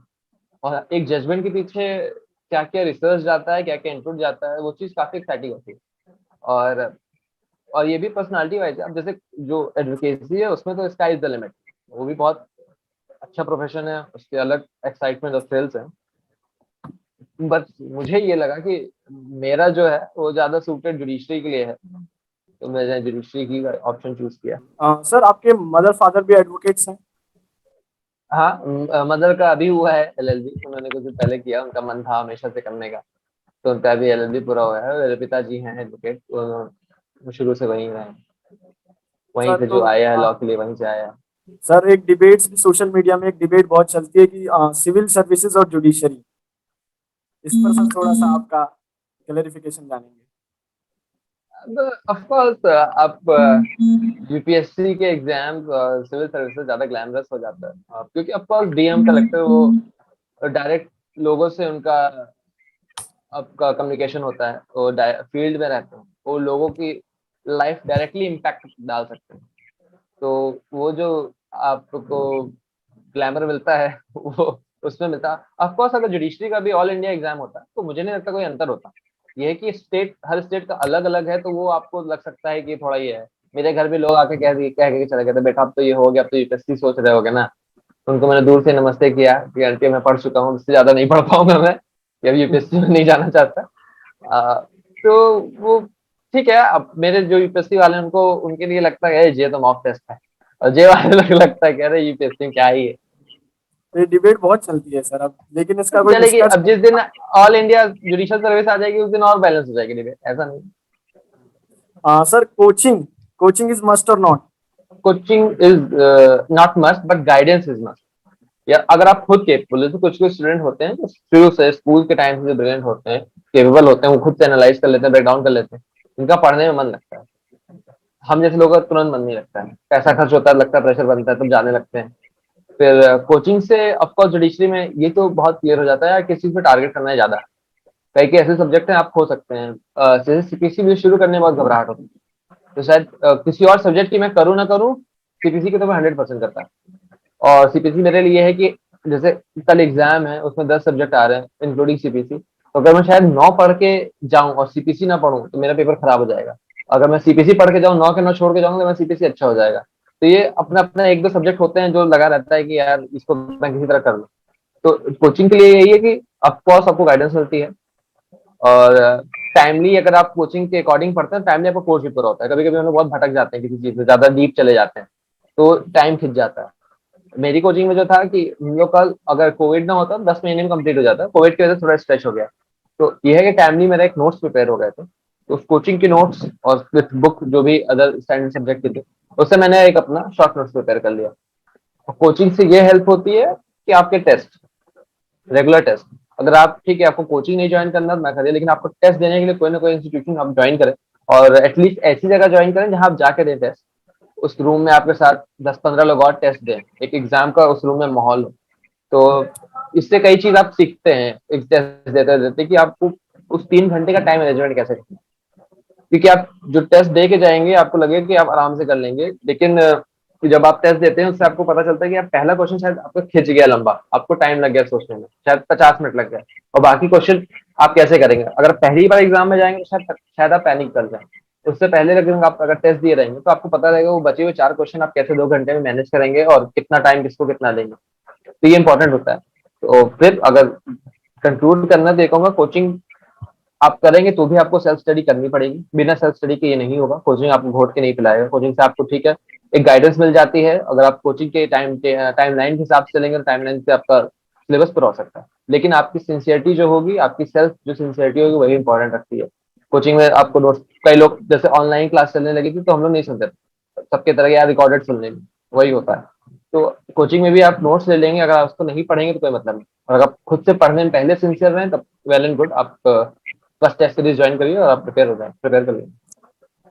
और एक जजमेंट के पीछे क्या क्या रिसर्च जाता है, क्या क्या इनपुट जाता है, वो चीज काफी एक्साइटिंग होती है। और और ये भी पर्सनालिटी वाइज है। अब जैसे जो एडवोकेसी है उसमें तो स्काई इज द लिमिट, वो भी बहुत अच्छा प्रोफेशन है, उसके अलग एक्साइटमेंट और थ्रिल्स हैं। बस मुझे ये लगा कि मेरा जो है वो ज्यादा सूटेड जुडिशरी के लिए है, तो मैंने जुडिशरी की ऑप्शन चूज किया। सर आपके मदर फादर भी एडवोकेट्स हैं? हाँ, मदर का अभी हुआ है एलएलबी, उन्होंने कुछ दिन पहले किया, उनका मन था हमेशा से करने का, तो उनका अभी एलएलबी पूरा हुआ है। मेरे पिताजी हैं एडवोकेट, वो शुरू से वहीं रहे हैं, वहीं सर से तो जो आया है लॉ के लिए वहीं से आया है। सर एक डिबेट सोशल मीडिया में एक डिबेट बहुत चलती है कि सिविल सर्विसेज और जुडिशरी, इस पर सर थोड़ा सा आपका क्लेरिफिकेशन जानेंगे। ऑफ कोर्स आप यूपीएससी के एग्जाम सिविल सर्विसेज ज्यादा ग्लैमरस हो जाता है, क्योंकि ऑफ कोर्स डीएम कलेक्टर वो डायरेक्ट लोगों से उनका आपका कम्युनिकेशन होता है, वो फील्ड में रहते हैं, वो लोगों की लाइफ डायरेक्टली इम्पैक्ट डाल सकते हैं। तो वो जो आपको ग्लैमर मिलता है वो उसमें मिलता है। ऑफ कोर्स अगर जुडिशरी का भी ऑल इंडिया एग्जाम होता तो मुझे नहीं लगता कोई अंतर होता। ये है कि स्टेट, हर स्टेट का अलग अलग है, तो वो आपको लग सकता है कि थोड़ा ये है। मेरे घर भी लोग आके कह के चले गए थे, बेटा अब तो ये हो गया, अब तो यूपीएससी सोच रहे होगे ना। उनको मैंने दूर से नमस्ते किया कि आंटी मैं पढ़ चुका हूँ, इससे ज्यादा नहीं पढ़ पाऊंगा मैं, ये अब यूपीएससी में नहीं जाना चाहता। तो वो ठीक है। अब मेरे जो यूपीएससी वाले हैं, उनको उनके लिए लगता है ये तो मॉक टेस्ट है, और जे वाले लोग लगता है कह रहे यूपीएससी में क्या ही है। तो ये डिबेट बहुत चलती है सर अब, लेकिन इसका कोई चलेगी, निष्कर्ष अब जिस दिन ऑल इंडिया जुडिशियल सर्विस आ जाएगी उस दिन और बैलेंस हो जाएगी डिबेट, ऐसा नहीं। Sir coaching, coaching is must और not? Coaching is not must but guidance is must. या अगर आप खुद केपेबल है, तो कुछ कुछ स्टूडेंट होते हैं जो शुरू से स्कूल के टाइम से ब्रिलियंट होते हैं, केपेबल होते हैं, वो खुद से एनालाइज कर लेते हैं, ब्रेक डाउन कर लेते हैं, उनका पढ़ने में मन लगता है। हम जैसे लोगों का तुरंत मन नहीं लगता है, पैसा खर्च होता है, लगता है प्रेशर बनता है, तब जाने लगते हैं। फिर कोचिंग से ऑफकोर्स जुडिशरी में ये तो बहुत क्लियर हो जाता है किस चीज पे टारगेट करना है ज्यादा। कई कई ऐसे सब्जेक्ट हैं आप खो सकते हैं। जैसे सीपीसी भी शुरू करने में बहुत घबराहट होती है, तो शायद किसी और सब्जेक्ट की मैं करूँ ना करूँ, सीपीसी की तो मैं 100% करता। और सीपीसी मेरे लिए है कि जैसे कल एग्जाम है, उसमें 10 सब्जेक्ट आ रहे हैं इंक्लूडिंग सीपीसी, तो अगर मैं शायद 9 पढ़ के जाऊं और सीपीसी ना पढ़ूं तो मेरा पेपर खराब हो जाएगा। अगर मैं सीपीसी पढ़ के जाऊं, 9 के 9 छोड़ के जाऊंगा, तो मैं सीपीसी अच्छा हो जाएगा। तो ये अपना अपना एक दो सब्जेक्ट होते हैं जो लगा रहता है कि यार इसको मैं किसी तरह कर लूं। तो कोचिंग के लिए यही है कि ऑफकोर्स आपको गाइडेंस मिलती है, और टाइमली अगर आप कोचिंग के अकॉर्डिंग पढ़ते हैं, टाइमली आपका कोर्स भी पूरा होता है। कभी कभी हम लोग बहुत भटक जाते हैं किसी चीज में, ज्यादा डीप चले जाते हैं, तो टाइम खिंच जाता है। मेरी कोचिंग में जो था कि हम लोग का अगर कोविड ना होता 10 महीने में कंप्लीट हो जाता, कोविड की वजह से थोड़ा स्ट्रेच हो गया। तो ये है कि टाइमली मेरा एक नोट्स प्रिपेयर हो गए थे, तो उस कोचिंग के नोट्स और विथ बुक जो भी अदर स्टैंडर्ड सब्जेक्ट के थे, उससे मैंने एक अपना शॉर्ट नोट्स प्रिपेयर कर लिया। कोचिंग से ये हेल्प होती है कि आपके टेस्ट, रेगुलर टेस्ट, अगर आप ठीक है आपको कोचिंग नहीं ज्वाइन करना तो मैं करिए, लेकिन आपको टेस्ट देने के लिए कोई ना कोई इंस्टीट्यूशन आप ज्वाइन करें, और एटलीस्ट ऐसी जगह ज्वाइन करें जहां आप जाके दें टेस्ट। उस रूम में आपके साथ 10-15 लोग और टेस्ट दें, एक एग्जाम का उस रूम में माहौल हो। तो इससे कई चीज आप सीखते हैं एक टेस्ट देते देते, कि आपको उस 3 घंटे का टाइम मैनेजमेंट कैसे करना है। क्योंकि आप जो टेस्ट दे के जाएंगे आपको लगेगा कि आप आराम से कर लेंगे, लेकिन जब आप टेस्ट देते हैं उससे आपको पता चलता है कि आप पहला क्वेश्चन शायद आपको खिंच गया लंबा, आपको टाइम लग गया सोचने में, शायद 50 मिनट लग गया, और बाकी क्वेश्चन आप कैसे करेंगे। अगर पहली बार एग्जाम में जाएंगे तो शायद शायद आप पैनिक कर जाए। उससे पहले अगर आप अगर टेस्ट दिए रहेंगे तो आपको पता रहेगा वो बचे हुए 4 क्वेश्चन आप कैसे 2 घंटे में मैनेज करेंगे, और कितना टाइम किसको कितना देंगे। तो ये इंपॉर्टेंट होता है। तो फिर अगर कंक्लूड करना देखूंगा, कोचिंग आप करेंगे तो भी आपको सेल्फ स्टडी करनी पड़ेगी, बिना सेल्फ स्टडी के ये नहीं होगा। कोचिंग आपको घोट के नहीं पिलाएगा। कोचिंग से आपको ठीक है एक गाइडेंस मिल जाती है, अगर आप कोचिंग के टाइम लाइन के हिसाब से चलेंगे तो टाइम लाइन से आपका सिलेबस पर हो सकता है, लेकिन आपकी सिंसियरिटी जो होगी, आपकी सेल्फ जो सिंसियरिटी होगी वही इंपॉर्टेंट रखती है। कोचिंग में आपको नोट्स, कई लोग जैसे ऑनलाइन क्लास चलने लगी थी तो हम लोग नहीं सुनते थे सबके तरह यार रिकॉर्डेड सुनने में, वही होता है। तो कोचिंग में भी आप नोट्स ले लेंगे, अगर आप उसको नहीं पढ़ेंगे तो कोई मतलब नहीं, और अगर आप खुद से पढ़ने में पहले सिंसियर रहें तब वेल एंड गुड, आप बस टेस्ट सीरीज ज्वाइन करिए और आप प्रिपेयर हो जाए, प्रिपेयर कर लिए।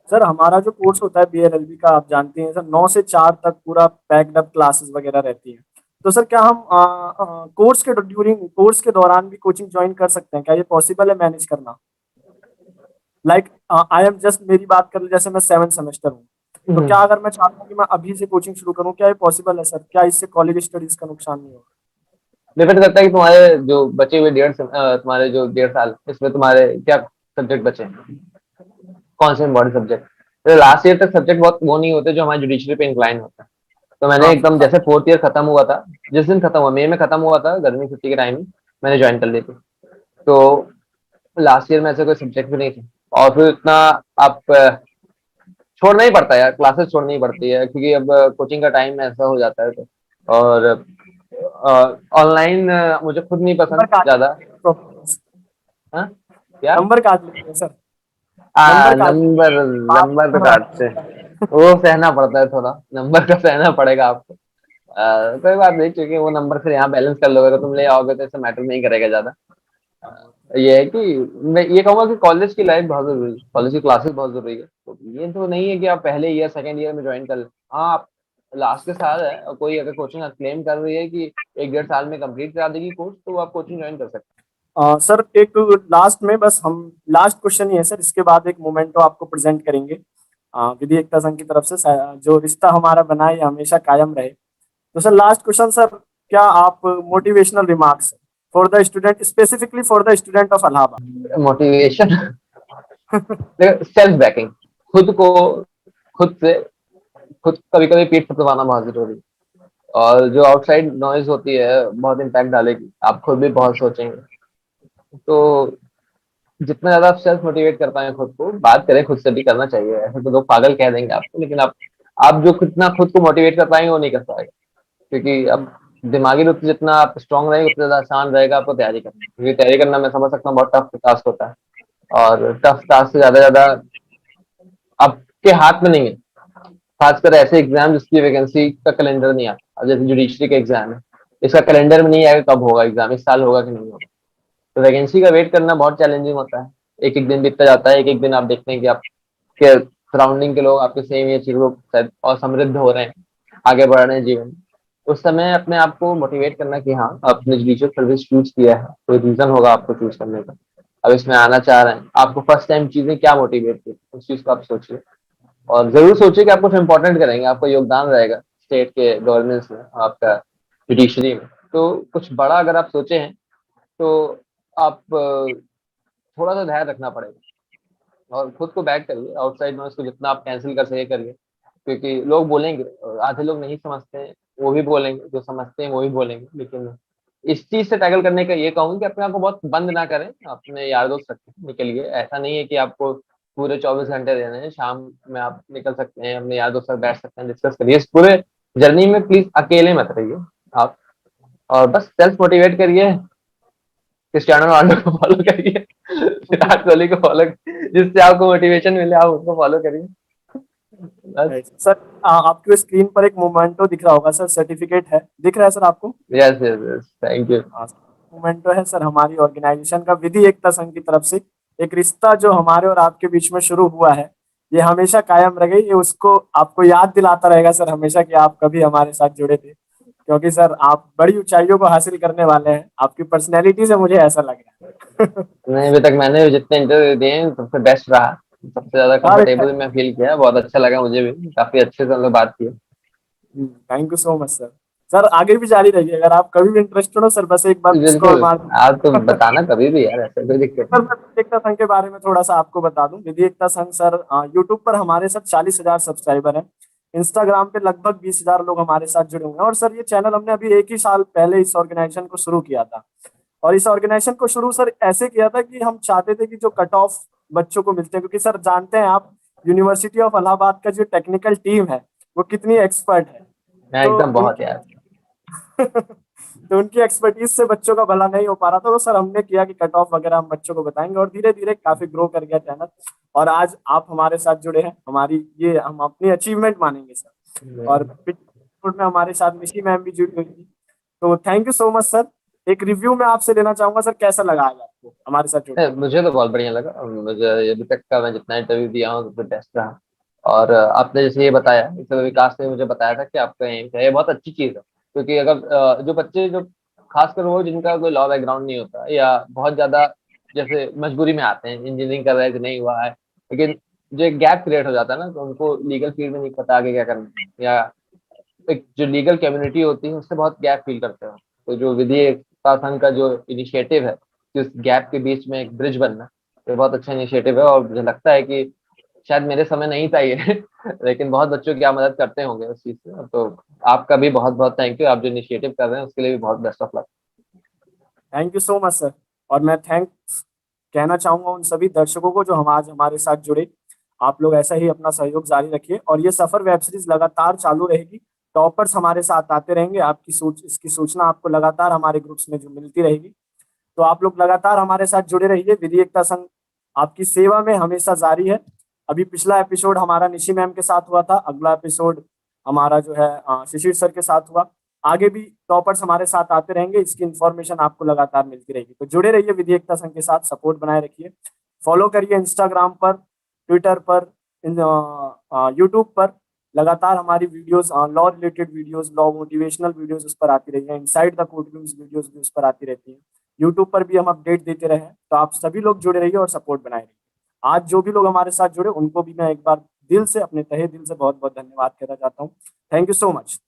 सर हमारा जो कोर्स होता है बीएलएलबी का, आप जानते हैं सर, 9 से 4 तक पूरा पैक्ड अप क्लासेस वगैरह रहती है। तो सर क्या हम कोर्स के ड्यूरिंग कोर्स के दौरान भी कोचिंग ज्वाइन कर सकते हैं? क्या ये पॉसिबल है मैनेज करना? लाइक आई एम जस्ट, मेरी बात कर, जैसे मैं 7 सेमेस्टर हूँ, तो क्या अगर मैं चाहता हूँ कि मैं अभी से कोचिंग शुरू करूँ, क्या ये पॉसिबल है सर? क्या इससे कॉलेज स्टडीज का नुकसान नहीं होगा? डिपेंड करता है कि तुम्हारे जो बचे हुए तुम्हारे जो 1.5 साल इसमें तुम्हारे क्या सब्जेक्ट बचे हैं, कौन से इम्पोर्टेंट सब्जेक्ट। तो लास्ट ईयर तक सब्जेक्ट बहुत वो नहीं होते जो हमारे जुडिशरी पे इंक्लाइन होता है। तो मैंने हाँ एकदम जैसे फोर्थ ईयर खत्म हुआ था, जिस दिन खत्म हुआ, मई में खत्म हुआ था, गर्मी की छुट्टी के टाइम मैंने ज्वाइन कर ली थी। तो लास्ट ईयर में ऐसे कोई सब्जेक्ट भी नहीं थे। और फिर इतना आप छोड़ना ही पड़ता है यार, क्लासेस छोड़नी ही पड़ती है, क्योंकि अब कोचिंग का टाइम ऐसा हो जाता है। तो और ऑनलाइन मुझे खुद नहीं नंबर पसंद काट ज्यादा। हाँ क्या? नंबर काट लेते हैं सर। नंबर काट नंबर, नंबर तो काटते हैं, वो सहना पड़ता है थोड़ा, नंबर का सहना पड़ेगा आपको। कोई बात नहीं, क्योंकि वो नंबर फिर यहाँ बैलेंस कर लोगे तो तुम ले आओगे तो ऐसे मैटर नहीं करेगा ज्यादा। ये है कि मैं ये कहूंगा कि कॉलेज की लाइफ बहुत जरूरी है, कॉलेज की क्लासेस बहुत जरूरी है। तो ये तो नहीं है कि आप पहले ईयर सेकंड ईयर में ज्वाइन कर लें। हाँ, आप लास्ट के साल है और कोई अगर कोचिंग क्लेम कर रही है कि 1-1.5 साल में कंप्लीट करा देगी कोर्स, तो वो आप कोचिंग ज्वाइन कर सकते सर एक लास्ट में बस हम लास्ट क्वेश्चन ही है सर, इसके बाद एक मोमेंटो आपको प्रेजेंट करेंगे विधि एकता संघ की तरफ से। जो रिश्ता हमारा बना है ये हमेशा कायम रहे। तो सर लास्ट क्वेश्चन सर, क्या आप motivational remarks for the student, specifically for the student of Allahabad. हैं। मोटिवेशन, सेल्फ बैकिंग, खुद को, खुद से, खुद कभी कभी पीठ थपथपाना बहुत जरूरी है। और जो आउटसाइड नॉइज होती है बहुत इम्पैक्ट डालेगी, आप खुद भी बहुत सोचेंगे। तो जितना ज्यादा आप सेल्फ मोटिवेट कर पाए खुद को, बात करें खुद से भी करना चाहिए, ऐसे तो लोग पागल कह देंगे आपको, लेकिन आप जो कितना खुद को मोटिवेट कर पाएंगे वो नहीं कर पाएगा। क्योंकि अब दिमागी रूप से जितना आप स्ट्रांग रहेंगे उतना ज्यादा आसान रहेगा आपको तैयारी करना, क्योंकि तैयारी करना मैं समझ सकता हूँ बहुत टफ टास्क होता है। और टफ टास्क से ज्यादा आपके हाथ में नहीं है, खासकर ऐसे एग्जाम जिसकी वैकेंसी का कैलेंडर नहीं आता। अब जैसे जुडिशरी का एग्जाम है, इसका कैलेंडर में नहीं आएगा कब होगा एग्जाम, इस साल होगा कि नहीं होगा। तो वैकेंसी का वेट करना बहुत चैलेंजिंग होता है। एक एक दिन बीतता जाता है, एक एक दिन आप देखते हैं कि आपके सराउंडिंग के लोग आपके सेम एज के लोग शायद और समृद्ध हो रहे हैं, आगे बढ़ रहे हैं जीवन में। उस समय अपने आप को मोटिवेट करना कि हाँ, आपने जुडिशियल सर्विस चूज किया है, कोई रीजन होगा आपको चूज करने का। अब इसमें आना चाह रहे हैं, आपको फर्स्ट टाइम चीजें क्या मोटिवेट की, उस चीज को आप सोचिए। और जरूर सोचिए कि आप कुछ इंपॉर्टेंट करेंगे, आपका योगदान रहेगा स्टेट के गवर्नेंस में, आपका जुडिशरी में। तो कुछ बड़ा अगर आप सोचे हैं तो आप थोड़ा सा ध्यान रखना पड़ेगा। और खुद को बैक करिए, आउटसाइड नॉइस को जितना आप कैंसिल कर सके करिए। क्योंकि लोग बोलेंगे, आधे लोग नहीं समझते हैं वो भी बोलेंगे, जो समझते हैं वो भी बोलेंगे। लेकिन इस चीज से टैकल करने का ये कहूंगी कि अपने आप को बहुत बंद ना करें, अपने यार दोस्त निकलिए। ऐसा नहीं है कि आपको पूरे 24 घंटे देने हैं, शाम में आप निकल सकते हैं, अपने यार दोस्त के साथ बैठ सकते हैं, डिस्कस करिए। इस पूरे जर्नी में प्लीज अकेले मत रहिए आप, और बस सेल्फ मोटिवेट करिए। क्रिस्टियानो रोनाल्डो को फॉलो करिए, विराट कोहली को फॉलो, जिससे आपको मोटिवेशन मिले आप उसको फॉलो करिए बस। सर आपको स्क्रीन पर एक मोमेंटो दिख रहा होगा सर, सर्टिफिकेट है, दिख रहा है सर आपको? Yes yes yes, thank you. हाँ, मोमेंटो है सर हमारी ऑर्गेनाइजेशन का विधि एकता संघ की तरफ से। एक रिश्ता जो हमारे और आपके बीच में शुरू हुआ है ये हमेशा कायम रहेगा, ये उसको आपको याद दिलाता रहेगा सर हमेशा कि आप कभी हमारे साथ जुड़े थे। क्योंकि सर आप बड़ी ऊंचाइयों को हासिल करने वाले हैं, आपकी पर्सनैलिटी से मुझे ऐसा लग रहा है। नहीं, अभी तक मैंने जितने इंटरव्यू दिए हैं सबसे बेस्ट रहा, सबसे ज्यादा अरे कंफर्टेबल मैं फील किया, बहुत अच्छा लगा मुझे भी, काफी अच्छे से हम लोग बात की। Thank you so much sir. Sir आगे भी जारी रहिए, अगर आप कभी भी इंटरेस्टेड हो सर बस एक बार मिस कॉल बिल्कुल, मार। आप तो बताना कभी भी यार, ऐसा कोई दिक्कत सर नहीं। मैं विधि एकता संघ के बारे में थोड़ा सा आपको बता दूं। विधि एकता संघ सर यूट्यूब पर हमारे साथ 40,000 सब्सक्राइबर हैं। इंस्टाग्राम पे लगभग 20,000 लोग हमारे साथ जुड़े हुए हैं। और सर ये चैनल हमने अभी एक ही साल पहले इस ऑर्गेनाइजेशन को शुरू किया था। और इस ऑर्गेनाइजेशन को शुरू सर ऐसे किया था कि हम चाहते थे कि जो कट ऑफ बच्चों को मिलते हैं, क्योंकि सर जानते हैं आप यूनिवर्सिटी ऑफ इलाहाबाद का जो टेक्निकल टीम है वो कितनी एक्सपर्ट है। मैं तो एकदम बहुत उनकी यार। तो उनकी एक्सपर्टीज से बच्चों का भला नहीं हो पा रहा था, तो सर हमने किया कि कट ऑफ वगैरह हम बच्चों को बताएंगे, और धीरे धीरे काफी ग्रो कर गया चैनल। और आज आप हमारे साथ जुड़े हैं, हमारी ये हम अपनी अचीवमेंट मानेंगे सर। और पिटफुट में हमारे साथ निशी मैम भी जुड़ी हुई थी। तो thank you so much sir. एक रिव्यू में आपसे लेना चाहूंगा सर, कैसा लगा आज आपको हमारे साथ जुड़ के? मुझे तो बहुत बढ़िया लगा, मुझे अभी तक का मैं जितना इंटरव्यू दिया हूँ सबसे बेस्ट रहा। और आपने जैसे ये बताया, इससे विकास ने मुझे बताया था कि आपका एम है, ये बहुत अच्छी चीज़ है। क्योंकि अगर जो बच्चे जो खासकर वो जिनका कोई लॉ बैकग्राउंड नहीं होता, या बहुत ज्यादा जैसे मजबूरी में आते हैं, इंजीनियरिंग कर रहे थे नहीं हुआ है, लेकिन जो एक गैप क्रिएट हो जाता है ना, तो उनको लीगल फील्ड में नहीं पता आगे क्या करना है, या एक जो लीगल कम्युनिटी होती है उससे बहुत गैप फील करते हो। तो जो विधि संघ का जो इनिशिएटिव है कि उस गैप के बीच में एक ब्रिज बनना, तो बहुत अच्छा इनिशिएटिव है। और मुझे लगता है कि शायद मेरे समय नहीं था ये लेकिन बहुत बच्चों की आप मदद करते होंगे उस चीज से। तो आपका भी बहुत बहुत थैंक यू, आप जो इनिशिएटिव कर रहे हैं उसके लिए भी बहुत best of luck. Thank you so much sir. और मैं थैंक्स कहना चाहूंगा उन सभी दर्शकों को जो हम आज हमारे साथ जुड़े। आप लोग ऐसा ही अपना सहयोग जारी रखिए और ये सफर वेब सीरीज लगातार चालू रहेगी। टॉपर्स हमारे साथ आते रहेंगे, आपकी इसकी सूचना आपको लगातार हमारे ग्रुप्स में जो मिलती रहेगी। तो आप लोग लगातार हमारे साथ जुड़े रहिए। विधि एकता संघ आपकी सेवा में हमेशा जारी है। अभी पिछला एपिसोड हमारा निशी मैम के साथ हुआ था, अगला एपिसोड हमारा जो है शिशिर सर के साथ हुआ। आगे भी टॉपर्स हमारे साथ आते रहेंगे, इसकी इंफॉर्मेशन आपको लगातार मिलती रहेगी। तो जुड़े रहिए विधि एकता संघ के साथ, सपोर्ट बनाए रखिए। फॉलो करिए इंस्टाग्राम पर, ट्विटर पर, यूट्यूब पर। लगातार हमारी videos, law related videos, law motivational videos उस पर आती रही है। इनसाइड द कोर्टरूम्स वीडियोस भी उस पर आती रहती है। यूट्यूब पर भी हम अपडेट देते रहे हैं। तो आप सभी लोग जुड़े रहिए और सपोर्ट बनाए रहिए। आज जो भी लोग हमारे साथ जुड़े उनको भी मैं एक बार दिल से, अपने तहे दिल से बहुत बहुत धन्यवाद कहना चाहता हूँ। Thank you so much.